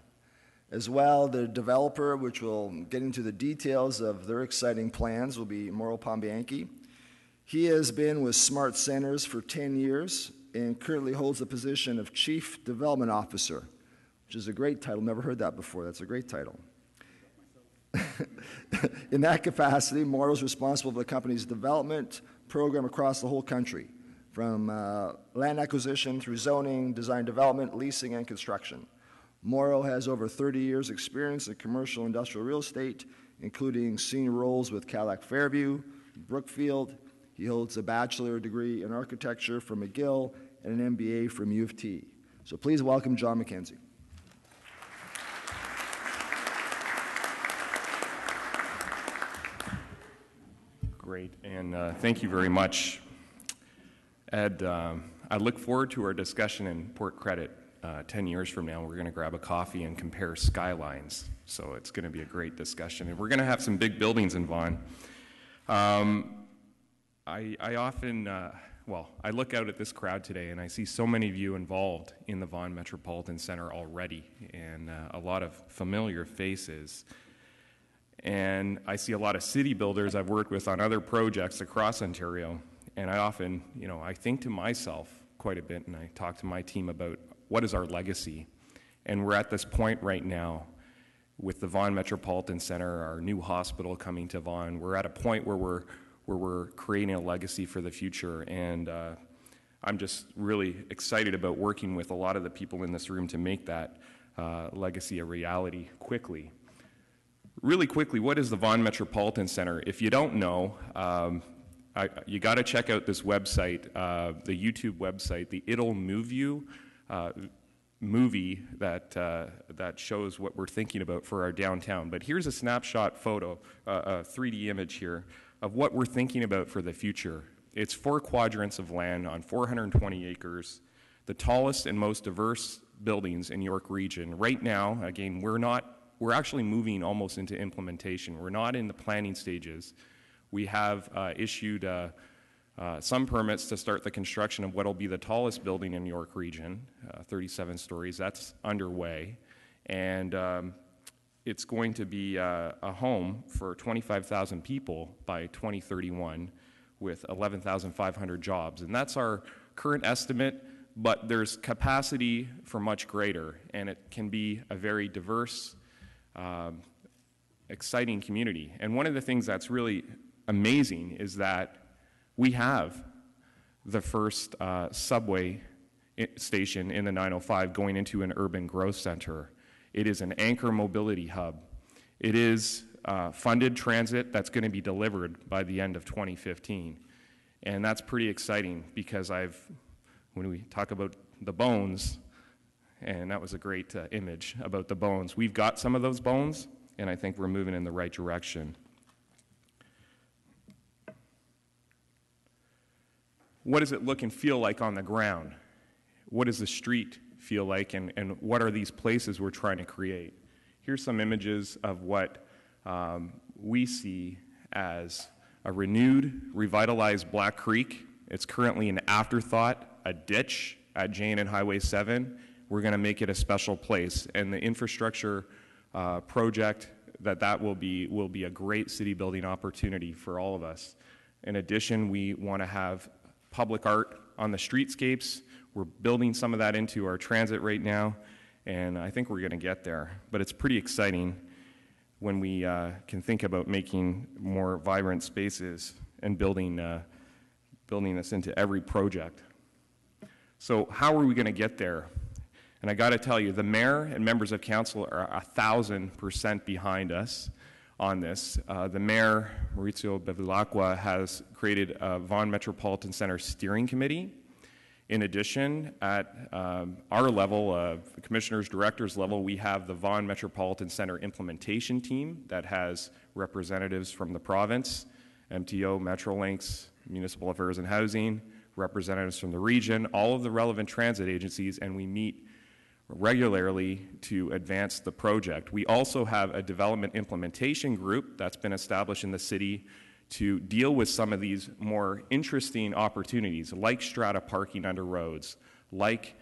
As well, the developer, which will get into the details of their exciting plans, will be Mauro Pambianchi. He has been with Smart Centres for 10 years and currently holds the position of Chief Development Officer, which is a great title. Never heard that before. That's a great title. In that capacity, Mauro is responsible for the company's development program across the whole country, from land acquisition through zoning, design development, leasing, and construction. Mauro has over 30 years' experience in commercial industrial real estate, including senior roles with Cadillac Fairview, Brookfield. He holds a bachelor degree in architecture from McGill and an MBA from U of T. So please welcome John MacKenzie. Great, and thank you very much, Ed. I look forward to our discussion in Port Credit 10 years from now. We're going to grab a coffee and compare skylines, so it's going to be a great discussion. And we're going to have some big buildings in Vaughan. I often, I look out at this crowd today and I see so many of you involved in the Vaughan Metropolitan Centre already, and a lot of familiar faces. And I see a lot of city builders I've worked with on other projects across Ontario, and I often, I think to myself quite a bit, and I talk to my team about what is our legacy. And we're at this point right now with the Vaughan Metropolitan Center, our new hospital coming to Vaughan, we're at a point where we're creating a legacy for the future. And I'm just really excited about working with a lot of the people in this room to make that legacy a reality quickly. Really quickly, what is the Vaughan Metropolitan Center? If you don't know, you got to check out this website, the YouTube website, the It'll Move You movie that shows what we're thinking about for our downtown. But here's a snapshot photo, a 3D image here, of what we're thinking about for the future. It's 4 quadrants of land on 420 acres, the tallest and most diverse buildings in York Region. Right now, again, we're actually moving almost into implementation. We're not in the planning stages. We have issued some permits to start the construction of what will be the tallest building in York Region, 37 stories. That's underway. And it's going to be a home for 25,000 people by 2031 with 11,500 jobs. And that's our current estimate, but there's capacity for much greater, and it can be a very diverse, exciting community. And one of the things that's really amazing is that we have the first subway station in the 905 going into an urban growth center. It is an anchor mobility hub. It is funded transit that's going to be delivered by the end of 2015. And that's pretty exciting because when we talk about the bones, and that was a great image about the bones, we've got some of those bones, and I think we're moving in the right direction. What does it look and feel like on the ground? What does the street feel like, and what are these places we're trying to create? Here's some images of what we see as a renewed, revitalized Black Creek. It's currently an afterthought, a ditch at Jane and Highway 7. We're going to make it a special place, and the infrastructure project that will be a great city building opportunity for all of us. In addition, we want to have public art on the streetscapes. We're building some of that into our transit right now, and I think we're going to get there. But it's pretty exciting when we can think about making more vibrant spaces and building this into every project. So how are we going to get there? And I got to tell you, the mayor and members of council are 1,000% behind us on this. The mayor, Maurizio Bevilacqua, has created a Vaughan Metropolitan Center Steering Committee. In addition, at our level, the commissioner's director's level, we have the Vaughan Metropolitan Center Implementation Team that has representatives from the province, MTO, Metrolinx, Municipal Affairs and Housing, representatives from the region, all of the relevant transit agencies, and we meet regularly to advance the project. We also have a development implementation group that's been established in the city to deal with some of these more interesting opportunities, like strata parking under roads, like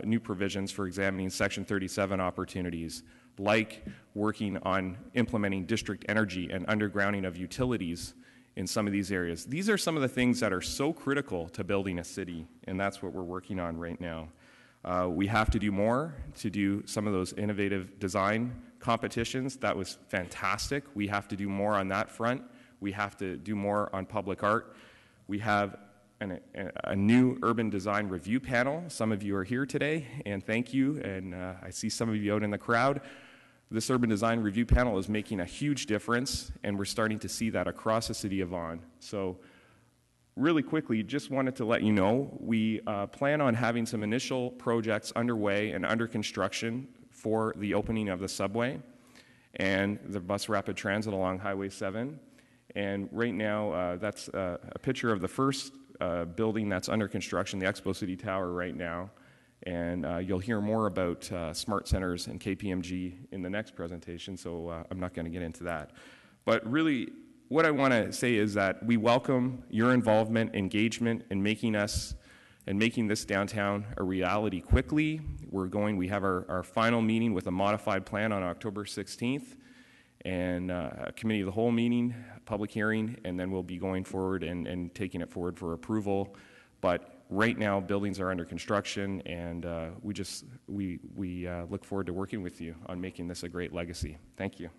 new provisions for examining Section 37 opportunities, like working on implementing district energy and undergrounding of utilities in some of these areas. These are some of the things that are so critical to building a city, and that's what we're working on right now. We have to do more to do some of those innovative design competitions. That was fantastic. We have to do more on that front. We have to do more on public art. We have a new urban design review panel. Some of you are here today, and thank you. And I see some of you out in the crowd. This urban design review panel is making a huge difference, and we're starting to see that across the city of Vaughan. So really quickly, just wanted to let you know, we plan on having some initial projects underway and under construction for the opening of the subway and the bus rapid transit along Highway 7. And right now, that's a picture of the first building that's under construction, the Expo City Tower right now. And you'll hear more about smart centers and KPMG in the next presentation, so I'm not going to get into that. But really, what I want to say is that we welcome your involvement, engagement in making this downtown a reality quickly. We have our final meeting with a modified plan on October 16th, and a committee of the whole meeting, public hearing, and then we'll be going forward and taking it forward for approval. But Right now, buildings are under construction, and we look forward to working with you on making this a great legacy. Thank you.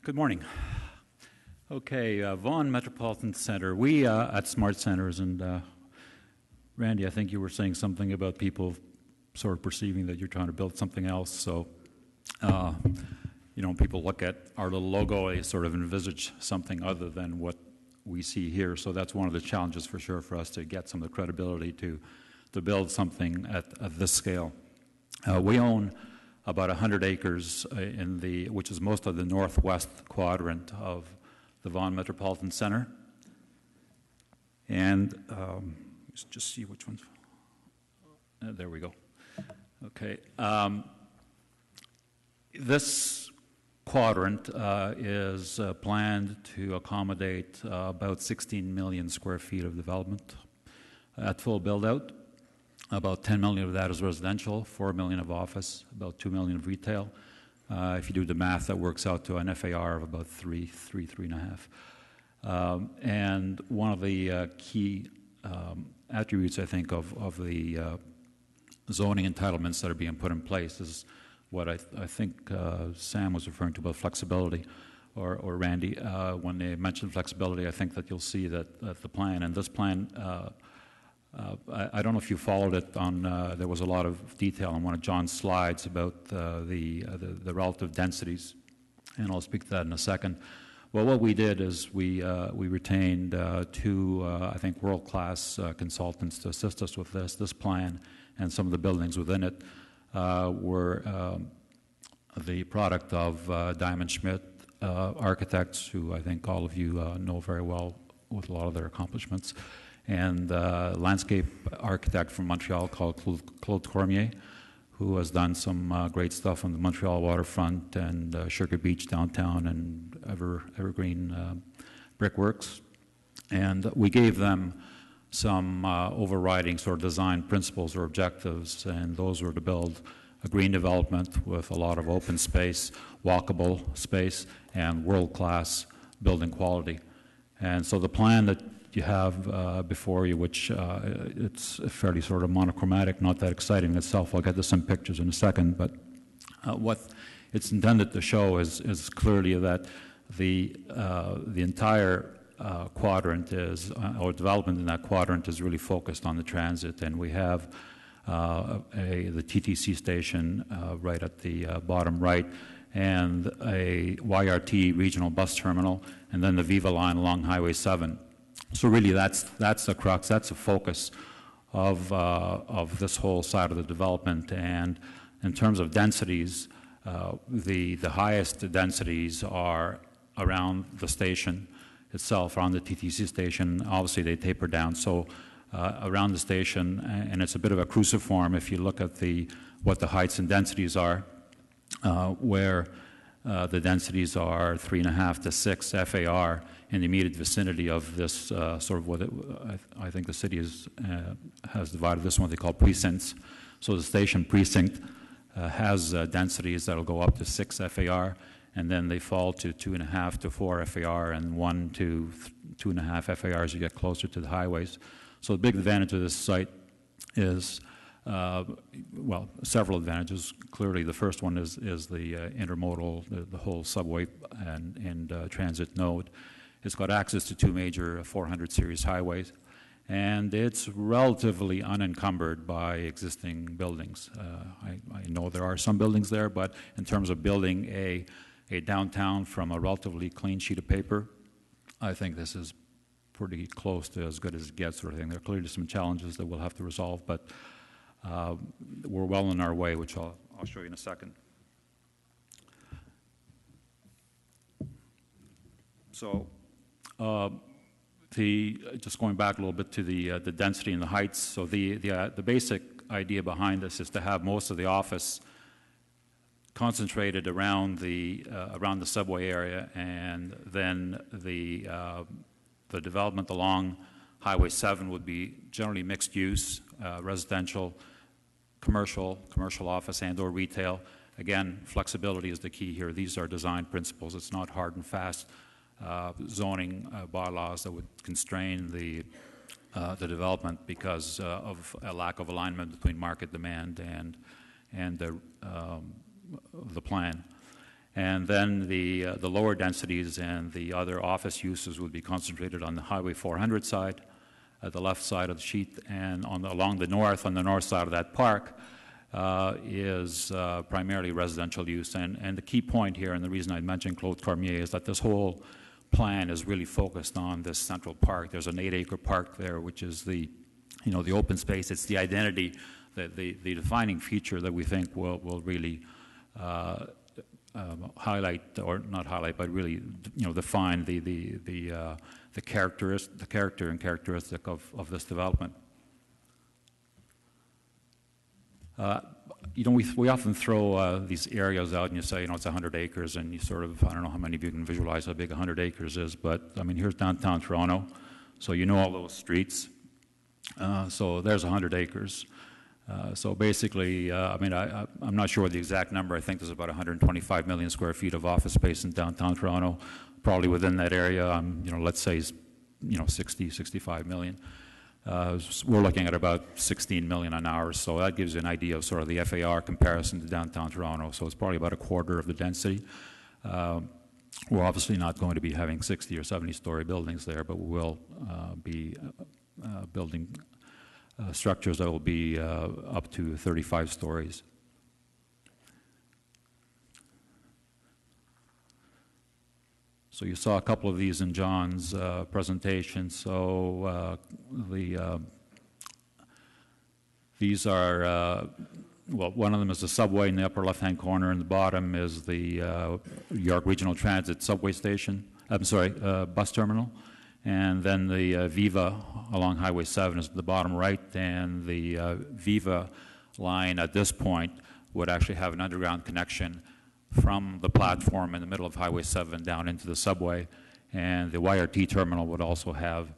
Good morning. Okay, Vaughan Metropolitan Center. We at Smart Centers, and Randy, I think you were saying something about people sort of perceiving that you're trying to build something else. So, people look at our little logo, they sort of envisage something other than what we see here. So that's one of the challenges for sure for us to get some of the credibility to build something at this scale. We own about 100 acres which is most of the northwest quadrant of the Vaughan Metropolitan Center. And let's just see which ones. There we go. Okay. This quadrant is planned to accommodate about 16 million square feet of development at full build-out. About 10 million of that is residential, 4 million of office, about 2 million of retail. If you do the math, that works out to an FAR of about 3.5. And one of the key attributes, I think, of the zoning entitlements that are being put in place is what I think Sam was referring to about flexibility, or Randy. When they mentioned flexibility, I think that you'll see that the plan, and this plan, I don't know if you followed it on, there was a lot of detail on one of John's slides about the relative densities, and I'll speak to that in a second. Well, what we did is we retained two, I think, world-class consultants to assist us with this plan, and some of the buildings within it were the product of Diamond Schmidt architects, who I think all of you know very well with a lot of their accomplishments, and landscape architect from Montreal called Claude Cormier, who has done some great stuff on the Montreal waterfront and Sugar Beach downtown and Evergreen Brickworks. And we gave them some overriding sort of design principles or objectives, and those were to build a green development with a lot of open space, walkable space, and world-class building quality. And so the plan that you have before you, which it's fairly sort of monochromatic, not that exciting in itself. I'll get to some pictures in a second, but what it's intended to show is clearly that the entire quadrant is, or development in that quadrant is really focused on the transit, and we have the TTC station right at the bottom right, and a YRT regional bus terminal, and then the Viva line along Highway 7. So really, that's the crux. That's the focus of this whole side of the development. And in terms of densities, the highest densities are around the station itself, around the TTC station. Obviously, they taper down. So around the station, and it's a bit of a cruciform if you look at what the heights and densities are, where the densities are 3.5 to 6 FAR in the immediate vicinity of this sort of what I think the city has divided this one what they call precincts. So the station precinct has densities that will go up to 6 FAR, and then they fall to 2.5 to 4 FAR and 1 to 2.5 FAR as you get closer to the highways. So the big advantage of this site is well, several advantages. Clearly, the first one is the intermodal, the whole subway and transit node. It's got access to two major 400 series highways, and it's relatively unencumbered by existing buildings. I know there are some buildings there, but in terms of building a downtown from a relatively clean sheet of paper, I think this is pretty close to as good as it gets, sort of thing. There are clearly some challenges that we'll have to resolve, but we're well on our way, which I'll show you in a second. So just going back a little bit to the density and the heights. So the basic idea behind this is to have most of the office concentrated around the subway area, and then the development along Highway 7 would be generally mixed use, residential, commercial office and or retail. Again, flexibility is the key here. These are design principles. It's not hard and fast zoning bylaws that would constrain the development because of a lack of alignment between market demand and the plan. And then the lower densities and the other office uses would be concentrated on the Highway 400 side, at the left side of the sheet, and along the north side of that park is primarily residential use. And the key point here, and the reason I mentioned Claude Cormier, is that this whole plan is really focused on this central park. There's an 8-acre park there, which is the open space. It's the identity, the defining feature that we think will really highlight, or not highlight, but really define the character and characteristic of this development. We often throw these areas out and you say, it's 100 acres, and you sort of, I don't know how many of you can visualize how big 100 acres is, but I mean, here's downtown Toronto, so you know all those streets. So there's 100 acres. So basically, I'm not sure the exact number. I think there's about 125 million square feet of office space in downtown Toronto. Probably within that area, let's say, 60, 65 million. We're looking at about 16 million an hour, so that gives you an idea of sort of the FAR comparison to downtown Toronto. So it's probably about a quarter of the density. We're obviously not going to be having 60 or 70-story buildings there, but we will be building structures that will be up to 35 stories. So you saw a couple of these in John's presentation. So these are, one of them is the subway in the upper left-hand corner, and the bottom is the York Regional Transit subway station, bus terminal. And then the Viva along Highway 7 is at the bottom right, and the Viva line at this point would actually have an underground connection from the platform in the middle of Highway 7 down into the subway, and the YRT terminal would also have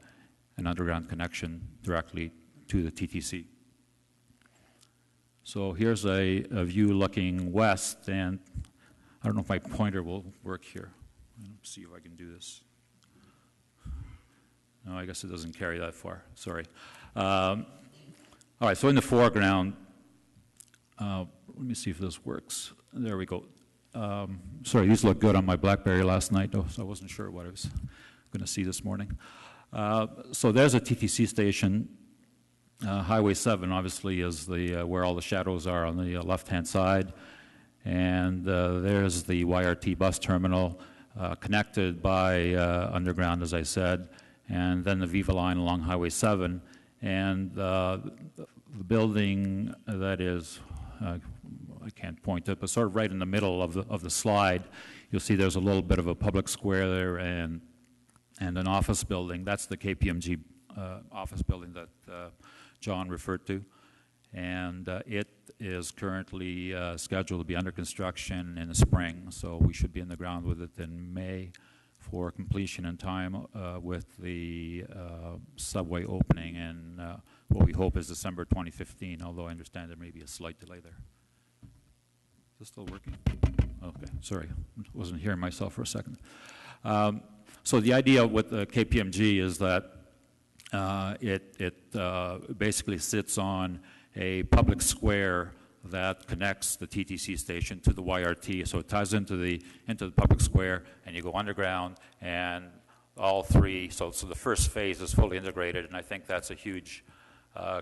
an underground connection directly to the TTC. So here's a view looking west, and I don't know if my pointer will work here. Let's see if I can do this. No, I guess it doesn't carry that far. Sorry. All right, so in the foreground, let me see if this works. There we go. Sorry, these look good on my BlackBerry last night, though, so I wasn't sure what I was going to see this morning. So there's a TTC station. Highway 7, obviously, is where all the shadows are on the left-hand side. And there's the YRT bus terminal connected by underground, as I said, and then the Viva line along Highway 7. And the building that is, I can't point to it, but sort of right in the middle of the slide, you'll see there's a little bit of a public square there and an office building. That's the KPMG office building that John referred to. And it is currently scheduled to be under construction in the spring, so we should be in the ground with it in May for completion in time with the subway opening in what we hope is December 2015, although I understand there may be a slight delay there. Is this still working? Okay, sorry, wasn't hearing myself for a second. So the idea with the KPMG is that it basically sits on a public square that connects the TTC station to the YRT. So it ties into the public square, and you go underground, and all three. So the first phase is fully integrated, and I think that's a huge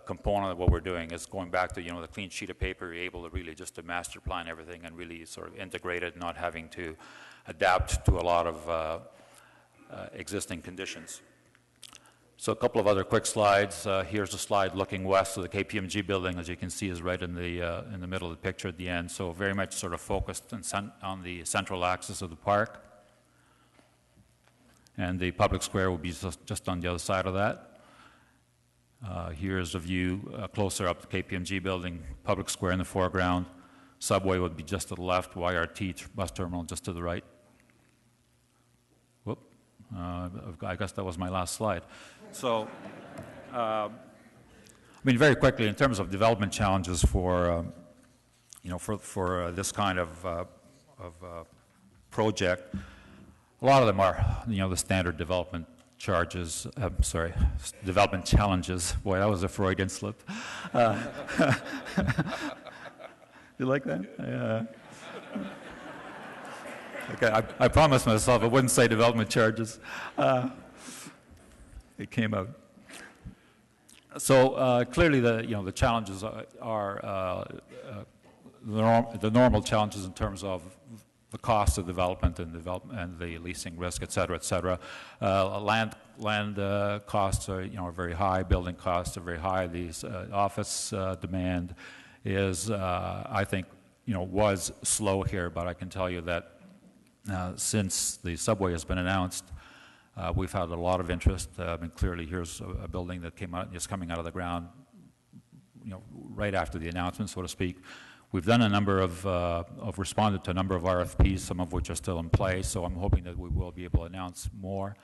component of what we're doing. Is going back to the clean sheet of paper. You're able to really just to master plan everything and really sort of integrate it, not having to adapt to a lot of existing conditions. So a couple of other quick slides. Here's a slide looking west of the KPMG building, as you can see, is right in the middle of the picture at the end. So very much sort of focused on the central axis of the park. And the public square will be just on the other side of that. Here's a view closer up the KPMG building, public square in the foreground. Subway would be just to the left, YRT bus terminal just to the right. Whoop, I guess that was my last slide. So, I mean, very quickly, in terms of development challenges for, for this kind of project, a lot of them are, the standard development charges, development challenges. Boy, that was a Freudian slip. You like that? Yeah. Okay, I promised myself I wouldn't say development charges. It came out. So clearly, the challenges are the normal challenges in terms of the cost of development and the leasing risk, et cetera, et cetera. Land costs are very high. Building costs are very high. These office demand is, I think, was slow here, but I can tell you that since the subway has been announced, we've had a lot of interest. I mean, clearly, here's a building that is coming out of the ground, right after the announcement, so to speak. We've done a number of responded to a number of RFPs, some of which are still in place. So I'm hoping that we will be able to announce more.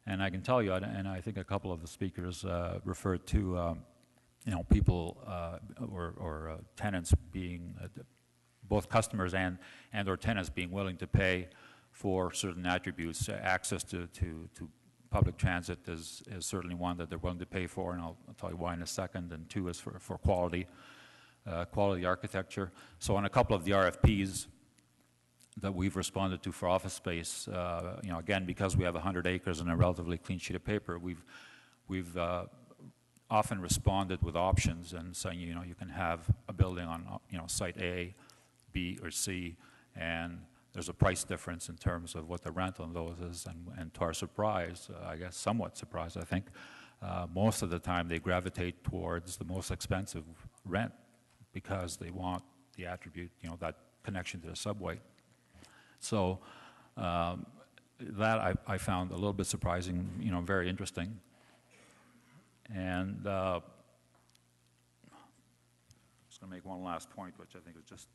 And I can tell you, and I think a couple of the speakers referred to, people or tenants being both customers and or tenants being willing to pay for certain attributes. Access to public transit is certainly one that they're willing to pay for, and I'll tell you why in a second. And two is for quality architecture. So on a couple of the RFPs that we've responded to for office space, again, because we have 100 acres and a relatively clean sheet of paper, we've often responded with options and saying, you can have a building on, site A, B, or C, and there's a price difference in terms of what the rent on those is, and to our surprise, I guess somewhat surprised, I think, most of the time they gravitate towards the most expensive rent because they want the attribute, that connection to the subway. So that I found a little bit surprising, very interesting. And I'm just going to make one last point, which I think is just,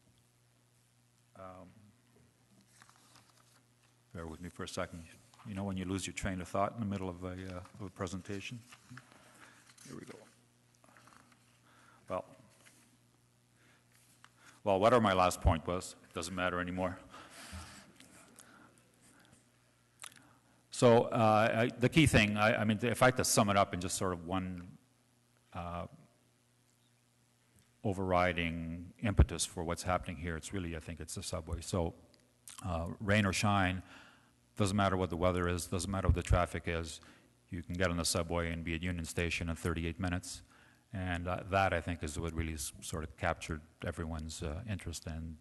bear with me for a second. When you lose your train of thought in the middle of a presentation? Here we go. Well, whatever my last point was, doesn't matter anymore. So the key thing, I mean, if I had to sum it up in just sort of one overriding impetus for what's happening here, it's really, I think it's the subway. So rain or shine, doesn't matter what the weather is, doesn't matter what the traffic is, you can get on the subway and be at Union Station in 38 minutes. And that, I think, is what really sort of captured everyone's interest. And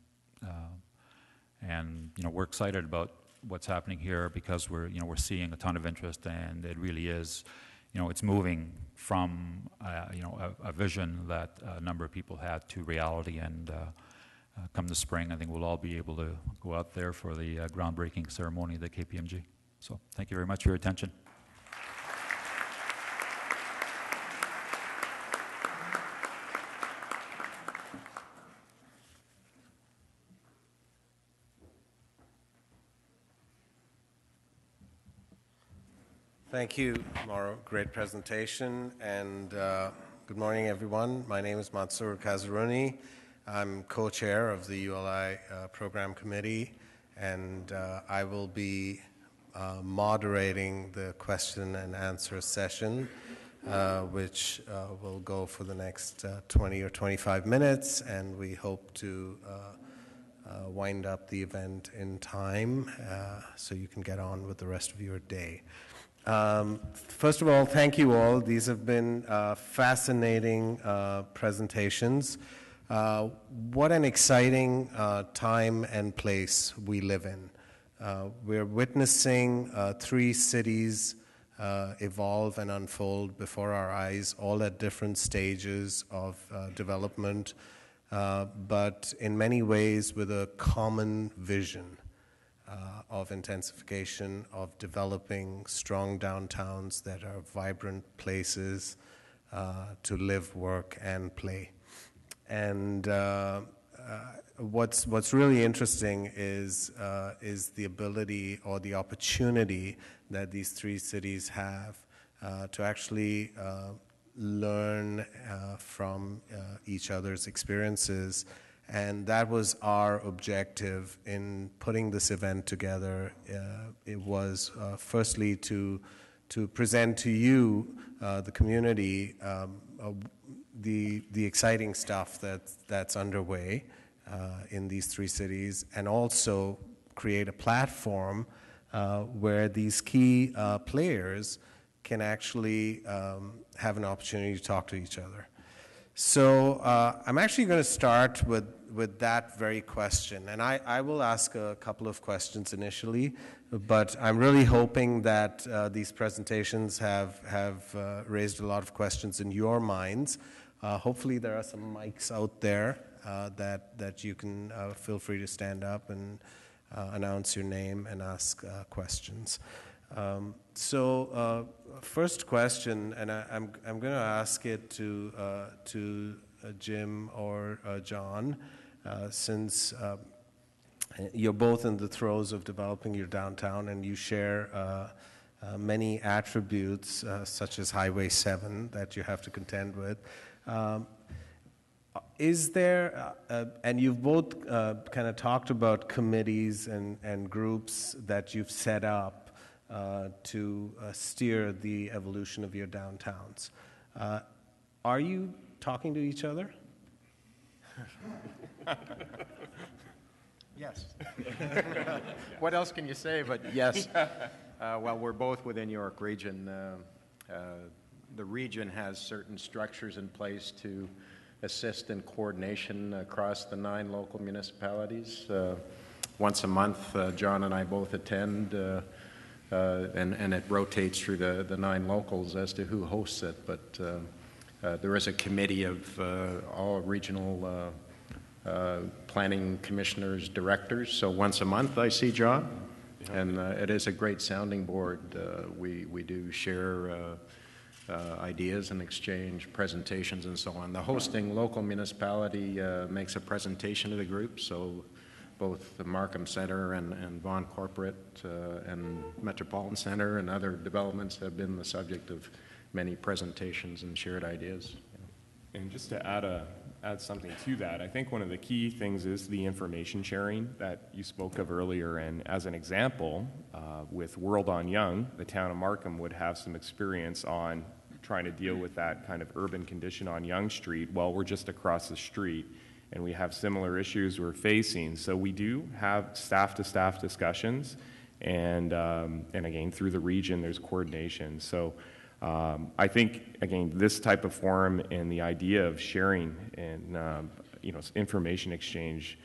we're excited about what's happening here because we're seeing a ton of interest, and it really is, it's moving from a vision that a number of people had to reality. And come the spring, I think we'll all be able to go out there for the groundbreaking ceremony at the KPMG. So thank you very much for your attention. Thank you, Mauro. Great presentation, and good morning, everyone. My name is Mansour Kazaruni. I'm co-chair of the ULI Program Committee, and I will be moderating the question and answer session, which will go for the next 20 or 25 minutes, and we hope to wind up the event in time so you can get on with the rest of your day. First of all, thank you all. These have been fascinating presentations. What an exciting time and place we live in. We're witnessing 3 cities evolve and unfold before our eyes, all at different stages of development, but in many ways with a common vision of intensification, of developing strong downtowns that are vibrant places to live, work, and play. And what's really interesting is the ability or the opportunity that these three cities have to actually learn from each other's experiences. And that was our objective in putting this event together. It was firstly to present to you, the community, the exciting stuff that's underway in these three cities, and also create a platform where these key players can actually have an opportunity to talk to each other. So I'm actually going to start with that very question, and I will ask a couple of questions initially, but I'm really hoping that these presentations have raised a lot of questions in your minds. Hopefully there are some mics out there that you can feel free to stand up and announce your name and ask questions. So first question, and I'm going to ask it to Jim or John, since you're both in the throes of developing your downtown and you share many attributes such as Highway 7 that you have to contend with. Is there, and you've both kind of talked about committees and groups that you've set up to steer the evolution of your downtowns. Are you talking to each other? Yes. What else can you say but yes? Well, we're both within York Region. The region has certain structures in place to assist in coordination across the 9 local municipalities. Once a month, John and I both attend, and it rotates through the 9 locals as to who hosts it. But there is a committee of all regional planning commissioners, directors. So once a month I see John, and it is a great sounding board. We do share ideas and exchange presentations and so on. The hosting local municipality makes a presentation to the group, so both the Markham Center and Vaughan Corporate and Metropolitan Center and other developments have been the subject of many presentations and shared ideas. And just to add something to that, I think one of the key things is the information sharing that you spoke of earlier. And as an example, with World on Young, the town of Markham would have some experience on trying to deal with that kind of urban condition on Yonge Street. Well, we're just across the street, and we have similar issues we're facing. So we do have staff-to-staff discussions, and again, through the region, there's coordination. So I think, again, this type of forum and the idea of sharing and information exchange,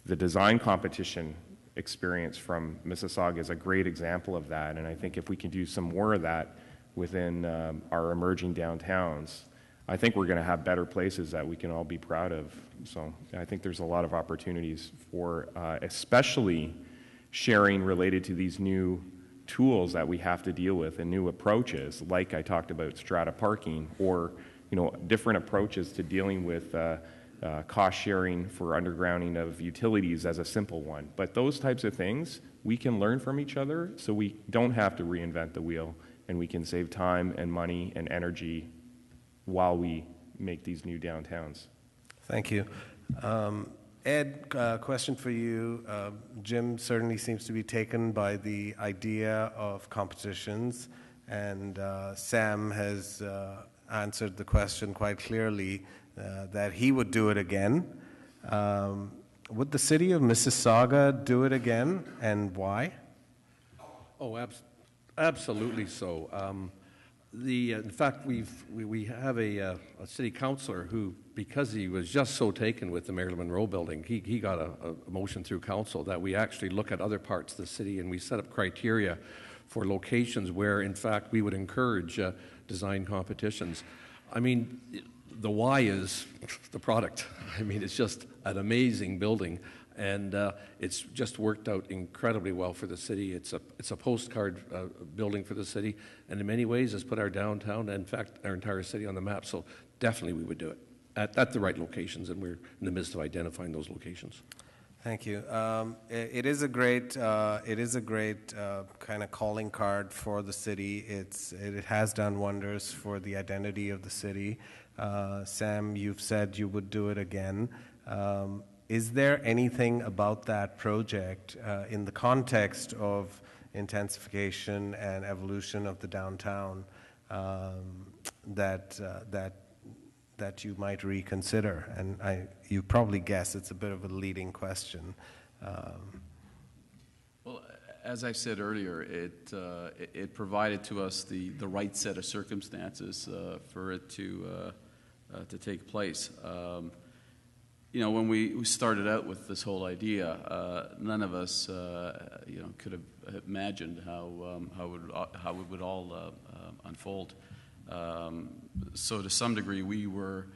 the design competition experience from Mississauga is a great example of that. And I think if we can do some more of that within our emerging downtowns, I think we're going to have better places that we can all be proud of. So I think there's a lot of opportunities for especially sharing related to these new tools that we have to deal with and new approaches, like I talked about strata parking, or different approaches to dealing with cost sharing for undergrounding of utilities as a simple one. But those types of things we can learn from each other, so we don't have to reinvent the wheel, and we can save time and money and energy while we make these new downtowns. Thank you. Ed, question for you. Jim certainly seems to be taken by the idea of competitions, and Sam has answered the question quite clearly that he would do it again. Would the city of Mississauga do it again, and why? Oh, absolutely so. In fact, we have a city councilor who, because he was just so taken with the Marilyn Monroe building, he got a motion through council that we actually look at other parts of the city, and we set up criteria for locations where, in fact, we would encourage design competitions. I mean, the why is the product. I mean, it's just an amazing building. And it's just worked out incredibly well for the city. It's a postcard building for the city, and in many ways has put our downtown, and in fact, our entire city on the map. So definitely we would do it. at the right locations, and we're in the midst of identifying those locations. Thank you. It is a great kind of calling card for the city. It has done wonders for the identity of the city. Sam, you've said you would do it again. Is there anything about that project in the context of intensification and evolution of the downtown that you might reconsider? And you probably guess it's a bit of a leading question. Well, as I said earlier, it provided to us the right set of circumstances for it to take place. When we started out with this whole idea, none of us, could have imagined how it would all unfold. So to some degree, we were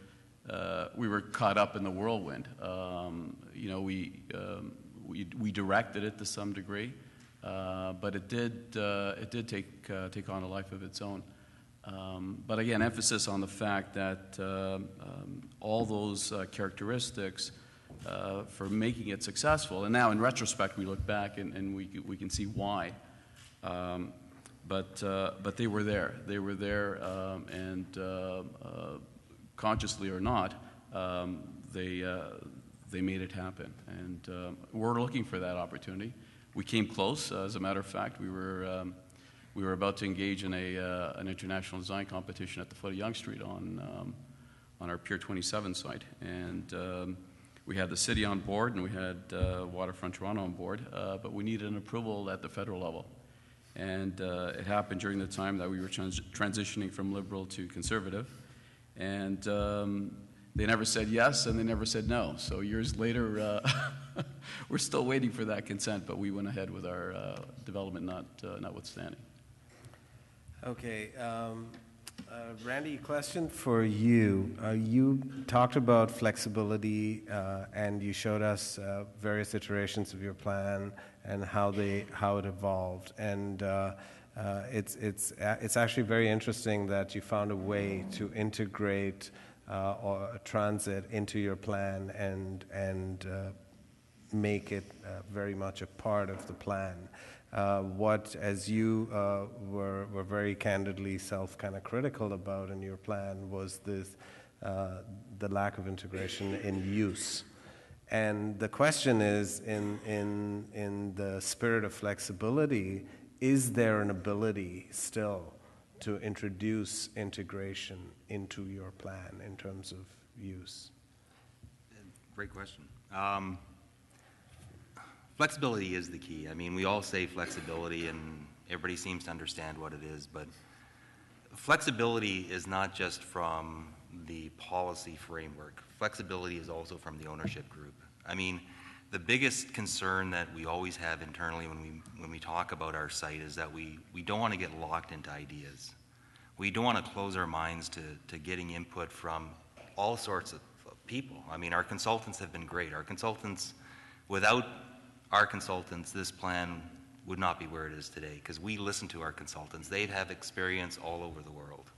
caught up in the whirlwind. We directed it to some degree, but it did take on a life of its own. But again, emphasis on the fact that all those characteristics for making it successful, and now in retrospect we look back and we can see why. But they were there. They were there, and consciously or not, they made it happen. And we're looking for that opportunity. We came close. As a matter of fact, we were about to engage in an international design competition at the foot of Yonge Street on our Pier 27 site, and we had the city on board and we had Waterfront Toronto on board, but we needed an approval at the federal level. And it happened during the time that we were transitioning from liberal to conservative. And they never said yes and they never said no. So years later, we're still waiting for that consent, but we went ahead with our development notwithstanding. Okay. Randy, question for you. You talked about flexibility and you showed us various iterations of your plan and how it evolved. And it's actually very interesting that you found a way to integrate transit into your plan and make it very much a part of the plan. What, as you were very candidly critical about in your plan, was this the lack of integration in use. And the question is, in the spirit of flexibility, is there an ability still to introduce integration into your plan in terms of use? Great question. Flexibility is the key. I mean, we all say flexibility and everybody seems to understand what it is, but flexibility is not just from the policy framework. Flexibility is also from the ownership group. I mean, the biggest concern that we always have internally when we talk about our site is that we don't want to get locked into ideas. We don't want to close our minds to getting input from all sorts of people. I mean, our consultants have been great. Without our consultants, this plan would not be where it is today, because we listen to our consultants. They have experience all over the world.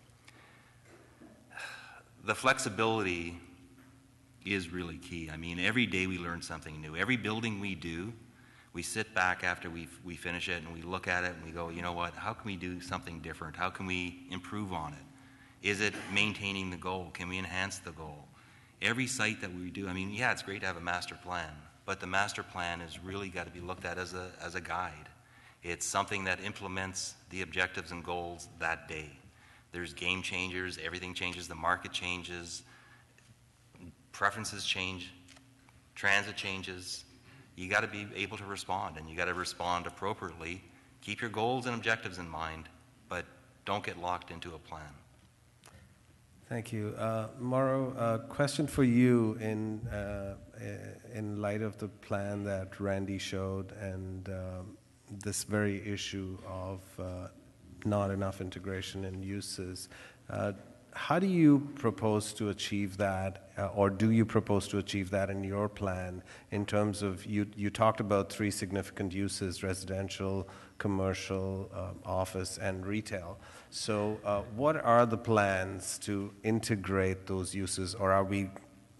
The flexibility is really key. I mean, every day we learn something new. Every building we do, we sit back after we finish it and we look at it and we go, you know what, how can we do something different? How can we improve on it? Is it maintaining the goal? Can we enhance the goal? Every site that we do, I mean, yeah, it's great to have a master plan, but the master plan has really got to be looked at as a guide. It's something that implements the objectives and goals that day. There's game changers, everything changes, the market changes, preferences change, transit changes. You got to be able to respond, and you got to respond appropriately. Keep your goals and objectives in mind, but don't get locked into a plan. Thank you. Mauro, a question for you in light of the plan that Randy showed and this very issue of not enough integration in uses. how do you propose to achieve that, or do you propose to achieve that in your plan in terms of, you talked about 3 significant uses: residential, commercial, office, and retail. So what are the plans to integrate those uses, or are we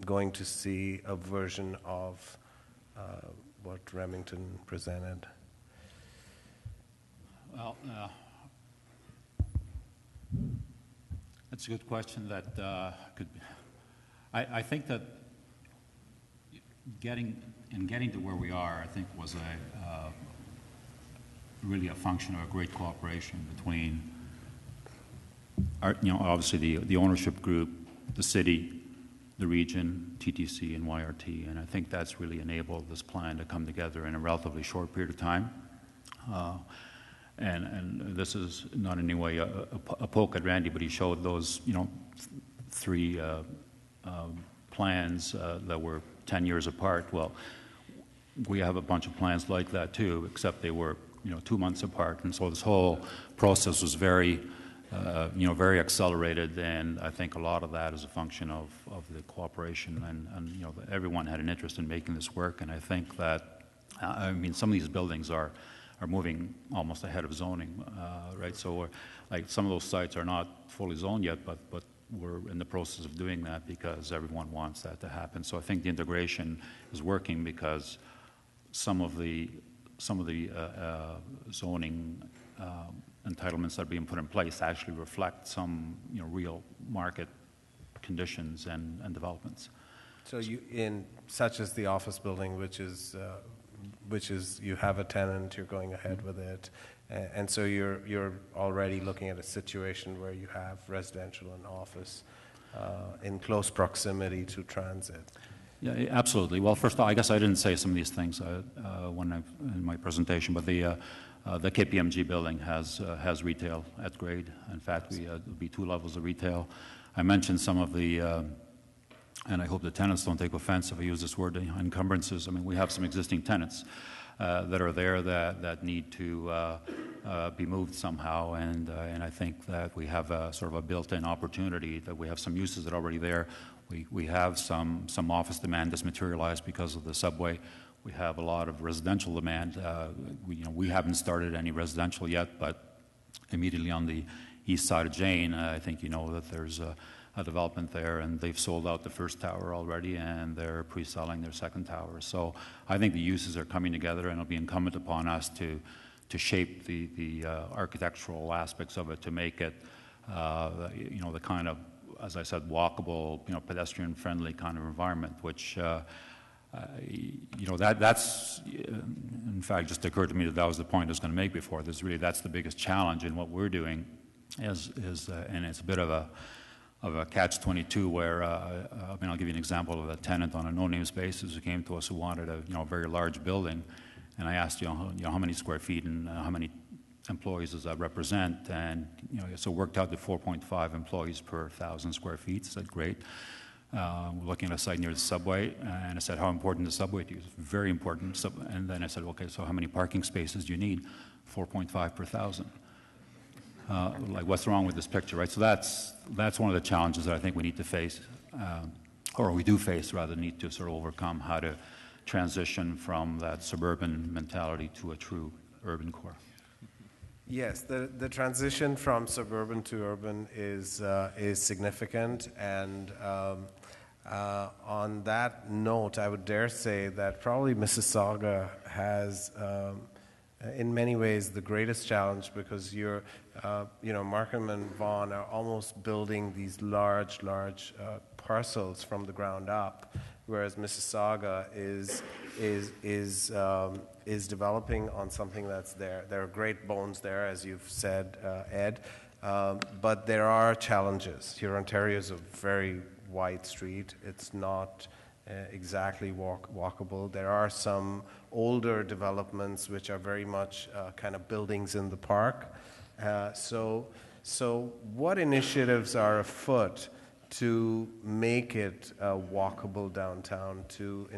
going to see a version of what Remington presented? Well, that's a good question that could be. I think that getting to where we are, I think, was really a function of a great cooperation between obviously the ownership group, the city, the region, TTC, and YRT, and I think that's really enabled this plan to come together in a relatively short period of time. And this is not in any way a poke at Randy, but he showed those 3 plans that were 10 years apart. Well, we have a bunch of plans like that too, except they were 2 months apart, and so this whole process was very very accelerated, and I think a lot of that is a function of the cooperation, and everyone had an interest in making this work, and I think that some of these buildings are moving almost ahead of zoning, right? So like some of those sites are not fully zoned yet, but we're in the process of doing that because everyone wants that to happen. So I think the integration is working because some of the zoning entitlements that are being put in place actually reflect some real market conditions and developments. So such as the office building, which is you have a tenant, you're going ahead with it, and so you're already looking at a situation where you have residential and office in close proximity to transit. Yeah, absolutely. Well, first of all, I guess I didn't say some of these things in my presentation, but the KPMG building has retail at grade. In fact, there'll be 2 levels of retail. I mentioned some of the, and I hope the tenants don't take offense if I use this word, encumbrances. I mean, we have some existing tenants that are there that need to be moved somehow, and I think that we have sort of a built-in opportunity, that we have some uses that are already there. We have some office demand that's materialized because of the subway. We have a lot of residential demand. We haven't started any residential yet, but immediately on the east side of Jane, I think you know that there's a development there, and they've sold out the first tower already, and they're pre-selling their second tower. So I think the uses are coming together, and it'll be incumbent upon us to shape the architectural aspects of it to make it, the kind of, as I said, walkable, pedestrian-friendly kind of environment, which. That's, in fact, just occurred to me that was the point I was going to make before. That's the biggest challenge in what we're doing, and it's a bit of a catch-22 where, I'll give you an example of a tenant on a no-name basis who came to us who wanted a very large building, and I asked, how many square feet and how many employees does that represent, and so it worked out to 4.5 employees per 1,000 square feet. I said, great. We're looking at a site near the subway, and I said, how important is the subway to you? It's very important. And then I said, okay, so how many parking spaces do you need? 4.5 per 1,000. What's wrong with this picture, right? So that's one of the challenges that I think we need to face, or we do face, rather, need to sort of overcome, how to transition from that suburban mentality to a true urban core. Yes, the transition from suburban to urban is significant, and on that note, I would dare say that probably Mississauga has, in many ways, the greatest challenge, because Markham and Vaughan are almost building these large parcels from the ground up, whereas Mississauga is developing on something that's there. There are great bones there, as you've said, Ed, but there are challenges. Hurontario is a very wide street. It's not exactly walkable. There are some older developments which are very much kind of buildings in the park. So what initiatives are afoot to make it a walkable downtown, to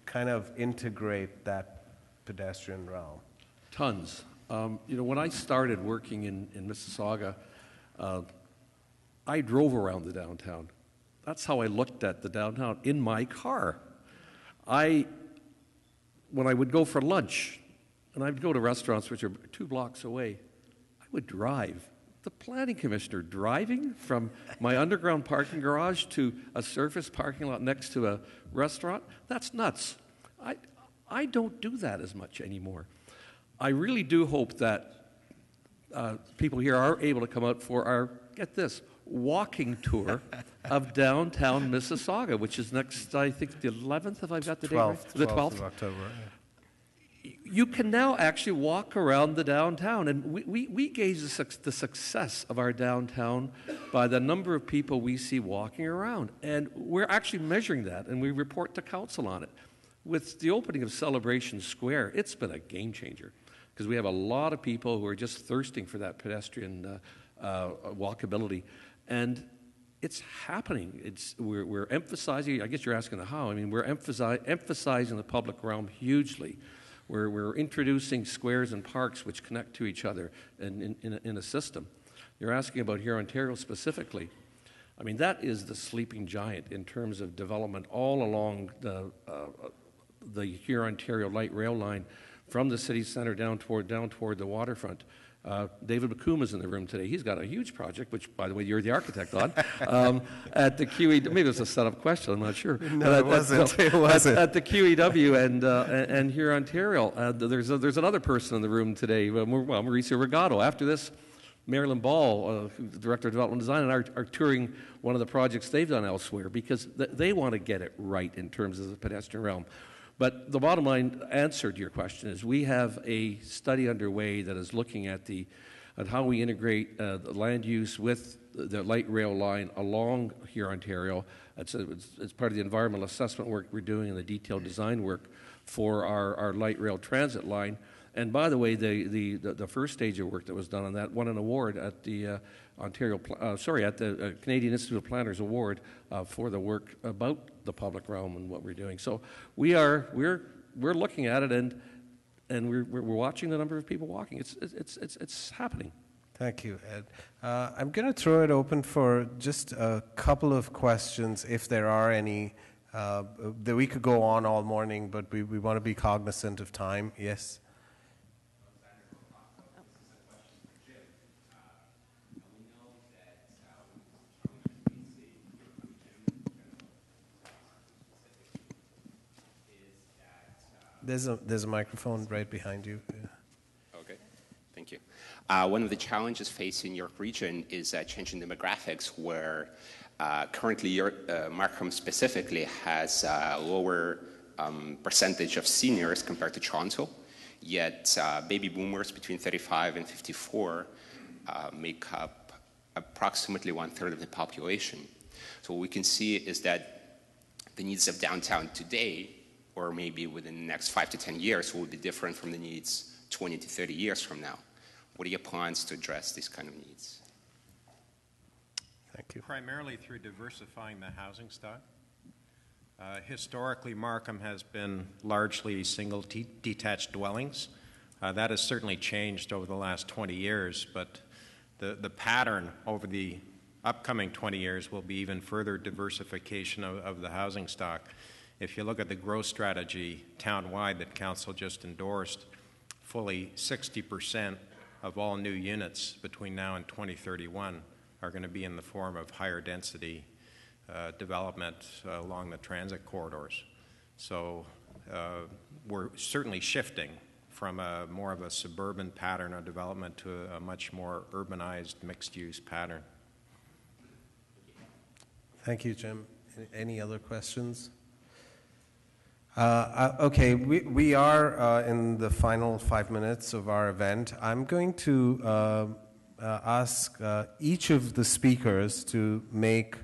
kind of integrate that pedestrian realm? Tons. When I started working in Mississauga, I drove around the downtown. That's how I looked at the downtown, in my car. When I would go for lunch, and I'd go to restaurants which are 2 blocks away, I would drive. The planning commissioner driving from my underground parking garage to a surface parking lot next to a restaurant, that's nuts. I don't do that as much anymore. I really do hope that people here are able to come out for our, get this, walking tour of downtown Mississauga, which is next, I think, the 11th, if I've got the date right? The 12th of October. Yeah. You can now actually walk around the downtown, and we gauge the success of our downtown by the number of people we see walking around. And we're actually measuring that, and we report to council on it. With the opening of Celebration Square, it's been a game changer, because we have a lot of people who are just thirsting for that pedestrian walkability. And it's happening. We're emphasizing, I guess you're asking the how, I mean, we're emphasizing the public realm hugely. We're introducing squares and parks which connect to each other in a system. You're asking about here, Ontario specifically. I mean, that is the sleeping giant in terms of development all along the Huron-Ontario light rail line from the city centre down toward the waterfront. David McComb is in the room today. He's got a huge project, which, by the way, you're the architect on, at the QEW. Maybe it's a set-up question, I'm not sure. No, it wasn't. It wasn't. At the QEW and here in Ontario. There's another person in the room today, Mauricio Regato. After this, Marilyn Ball, Director of Development Design, and are touring one of the projects they've done elsewhere, because they want to get it right in terms of the pedestrian realm. But the bottom line answer to your question is we have a study underway that is looking at how we integrate the land use with the light rail line along here, Ontario. It's part of the environmental assessment work we're doing and the detailed design work for our light rail transit line. And by the way, the first stage of work that was done on that won an award at the Canadian Institute of Planners Award for the work about the public realm and what we're doing. So we're looking at it, and we're watching the number of people walking. It's happening. Thank you, Ed. I'm going to throw it open for just a couple of questions, if there are any. That we could go on all morning, but we want to be cognizant of time. Yes. There's a microphone right behind you. Yeah. Okay, thank you. One of the challenges facing your region is changing demographics, where currently Markham specifically has a lower percentage of seniors compared to Toronto, yet baby boomers between 35 and 54 make up approximately 1/3 of the population. So what we can see is that the needs of downtown today, or maybe within the next 5 to 10 years, will be different from the needs 20 to 30 years from now. What are your plans to address these kind of needs? Thank you. Primarily through diversifying the housing stock. Historically, Markham has been largely single detached dwellings. That has certainly changed over the last 20 years, but the pattern over the upcoming 20 years will be even further diversification of the housing stock. If you look at the growth strategy town-wide that Council just endorsed, fully 60% of all new units between now and 2031 are going to be in the form of higher density development along the transit corridors. So we're certainly shifting from more of a suburban pattern of development to a much more urbanized mixed-use pattern. Thank you, Jim. Any other questions? Okay, we are in the final 5 minutes of our event. I'm going to ask each of the speakers to make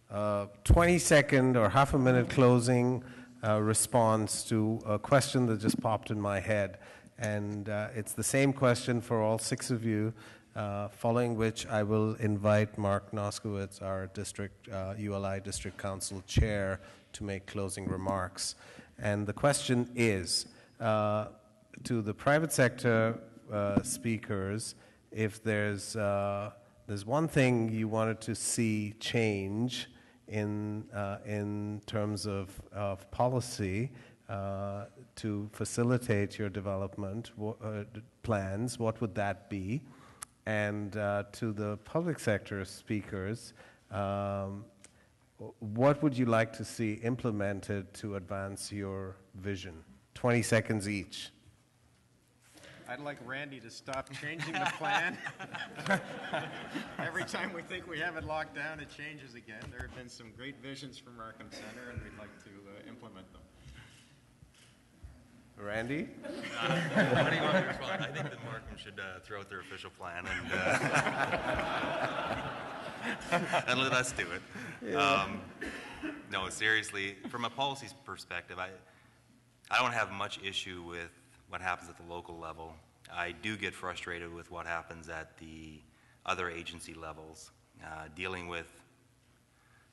a 20-second or half a minute closing response to a question that just popped in my head. And it's the same question for all 6 of you, following which I will invite Mark Noskowitz, our ULI District Council Chair, to make closing remarks. And the question is, to the private sector speakers, if there's there's one thing you wanted to see change in terms of policy to facilitate your development plans. What would that be? And to the public sector speakers, what would you like to see implemented to advance your vision? 20 seconds each. I'd like Randy to stop changing the plan. Every time we think we have it locked down, it changes again. There have been some great visions from Markham Center, and we'd like to implement them. Randy? What do you want to respond? I think that Markham should throw out their official plan and let us do it. Yeah. No, seriously, from a policy perspective, I don't have much issue with what happens at the local level. I do get frustrated with what happens at the other agency levels, dealing with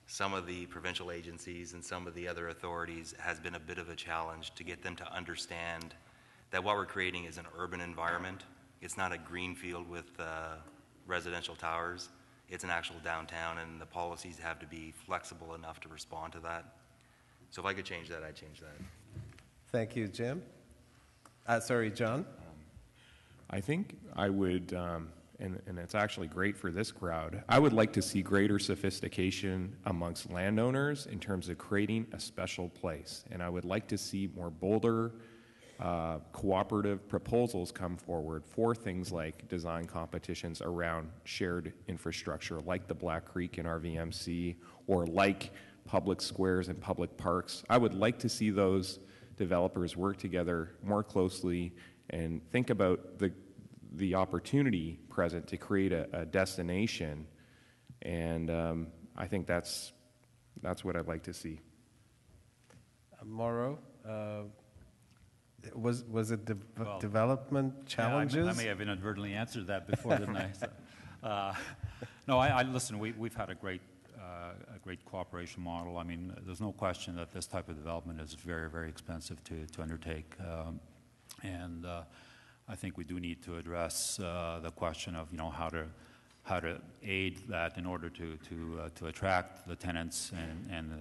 some of the provincial agencies and some of the other authorities has been a bit of a challenge to get them to understand that what we're creating is an urban environment. It's not a green field with residential towers. It's an actual downtown, and the policies have to be flexible enough to respond to that. So if I could change that, I'd change that. Thank you, Jim. Sorry, John? I think I would, and it's actually great for this crowd, I would like to see greater sophistication amongst landowners in terms of creating a special place. And I would like to see more bolder, cooperative proposals come forward for things like design competitions around shared infrastructure, like the Black Creek in our VMC, or like public squares and public parks. I would like to see those developers work together more closely and think about the opportunity present to create a destination, and I think that's what I'd like to see. Mauro, was it development challenges? Yeah, I may have inadvertently answered that before, didn't I? So, no, listen. We've had a great cooperation model. I mean, there's no question that this type of development is very, very expensive to undertake, and I think we do need to address the question of how to aid that in order to attract the tenants and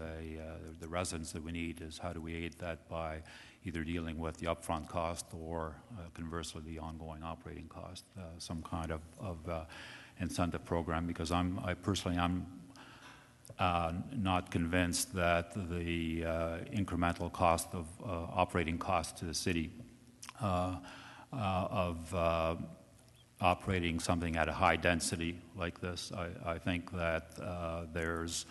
the residents that we need. Is how do we aid that by either dealing with the upfront cost or conversely the ongoing operating cost, some kind of incentive program, because I personally am not convinced that the incremental cost of operating costs to the city of operating something at a high density like this, I think that there's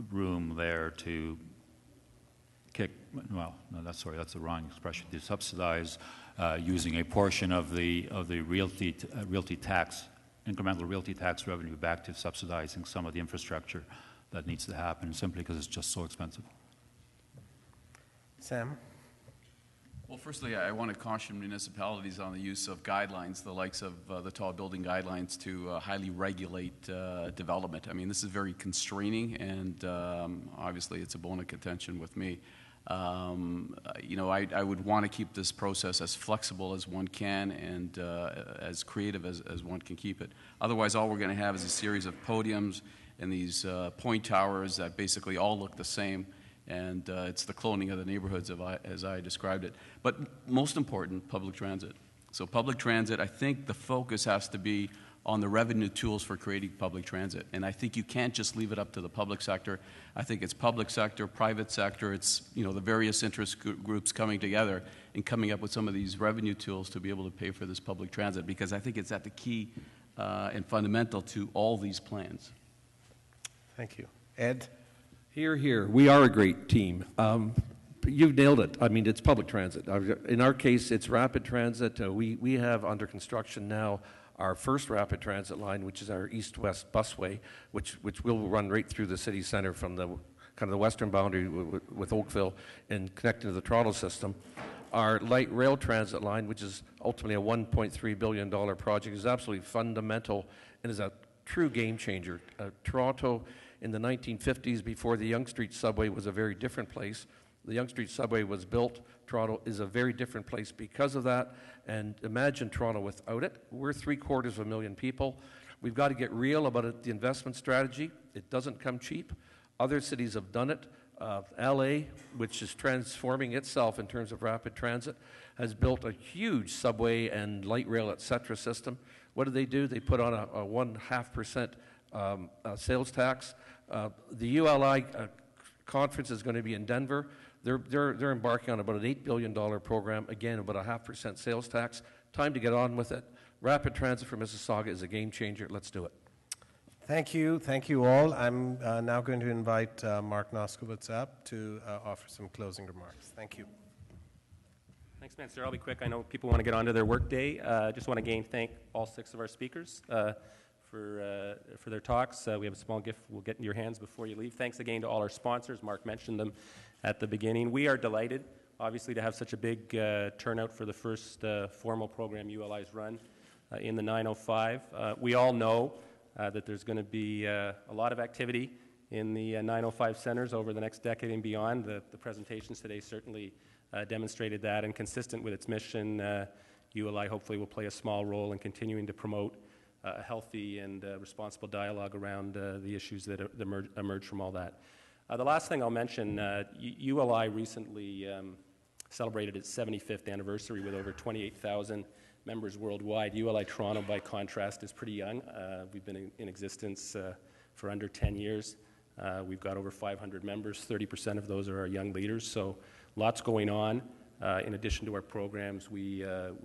room there to that's the wrong expression, to subsidize using a portion of the realty tax, incremental realty tax revenue back to subsidizing some of the infrastructure that needs to happen, simply because it's just so expensive. Sam? Well, firstly, I want to caution municipalities on the use of guidelines, the likes of the tall building guidelines, to highly regulate development. I mean, this is very constraining, and obviously it's a bone of contention with me. I would want to keep this process as flexible as one can and as creative as one can keep it. Otherwise, all we're going to have is a series of podiums and these point towers that basically all look the same. And it's the cloning of the neighborhoods as I described it. But most important, public transit. So public transit, I think the focus has to be on the revenue tools for creating public transit. And I think you can't just leave it up to the public sector. I think it's public sector, private sector, it's the various interest groups coming together and coming up with some of these revenue tools to be able to pay for this public transit, because I think it's at the key and fundamental to all these plans. Thank you. Ed? Here. We are a great team. You've nailed it. I mean, it's public transit. In our case, it's rapid transit. We have under construction now our first rapid transit line, which is our east-west busway, which will run right through the city centre from the kind of the western boundary with Oakville and connecting to the Toronto system. Our light rail transit line, which is ultimately a $1.3 billion project, is absolutely fundamental and is a true game changer. Toronto in the 1950s, before the Yonge Street subway, was a very different place. The Yonge Street subway was built. Toronto is a very different place because of that. And imagine Toronto without it. We're 750,000 people. We've got to get real about it, the investment strategy. It doesn't come cheap. Other cities have done it. LA, which is transforming itself in terms of rapid transit, has built a huge subway and light rail, etc. system. What do? They put on a 1.5% sales tax. The ULI conference is going to be in Denver. They're embarking on about an $8 billion program, again, about a 0.5% sales tax. Time to get on with it. Rapid transit for Mississauga is a game changer. Let's do it. Thank you all. I'm now going to invite Mark Noskowitz up to offer some closing remarks. Thank you. Thanks, Spencer. I'll be quick. I know people want to get on to their work day. Just want to again thank all 6 of our speakers for their talks. We have a small gift we'll get in your hands before you leave. Thanks again to all our sponsors. Mark mentioned them at the beginning. We are delighted, obviously, to have such a big turnout for the first formal program ULI's run in the 905. We all know that there's going to be a lot of activity in the 905 centers over the next decade and beyond. The presentations today certainly demonstrated that, and consistent with its mission, ULI hopefully will play a small role in continuing to promote a healthy and responsible dialogue around the issues that emerge from all that. The last thing I'll mention, ULI recently celebrated its 75th anniversary with over 28,000 members worldwide. ULI Toronto, by contrast, is pretty young. We've been in existence for under 10 years. We've got over 500 members. 30% of those are our young leaders, so lots going on. In addition to our programs, we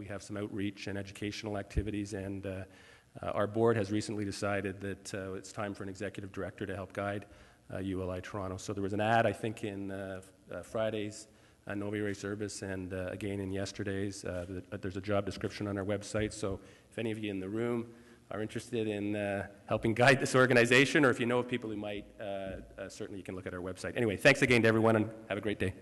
have some outreach and educational activities, and our board has recently decided that it's time for an executive director to help guide ULI Toronto. So there was an ad, I think, in Friday's Novi Res Urbis, and again in yesterday's. There's a job description on our website, so if any of you in the room are interested in helping guide this organization, or if you know of people who might, certainly you can look at our website. Anyway, thanks again to everyone, and have a great day.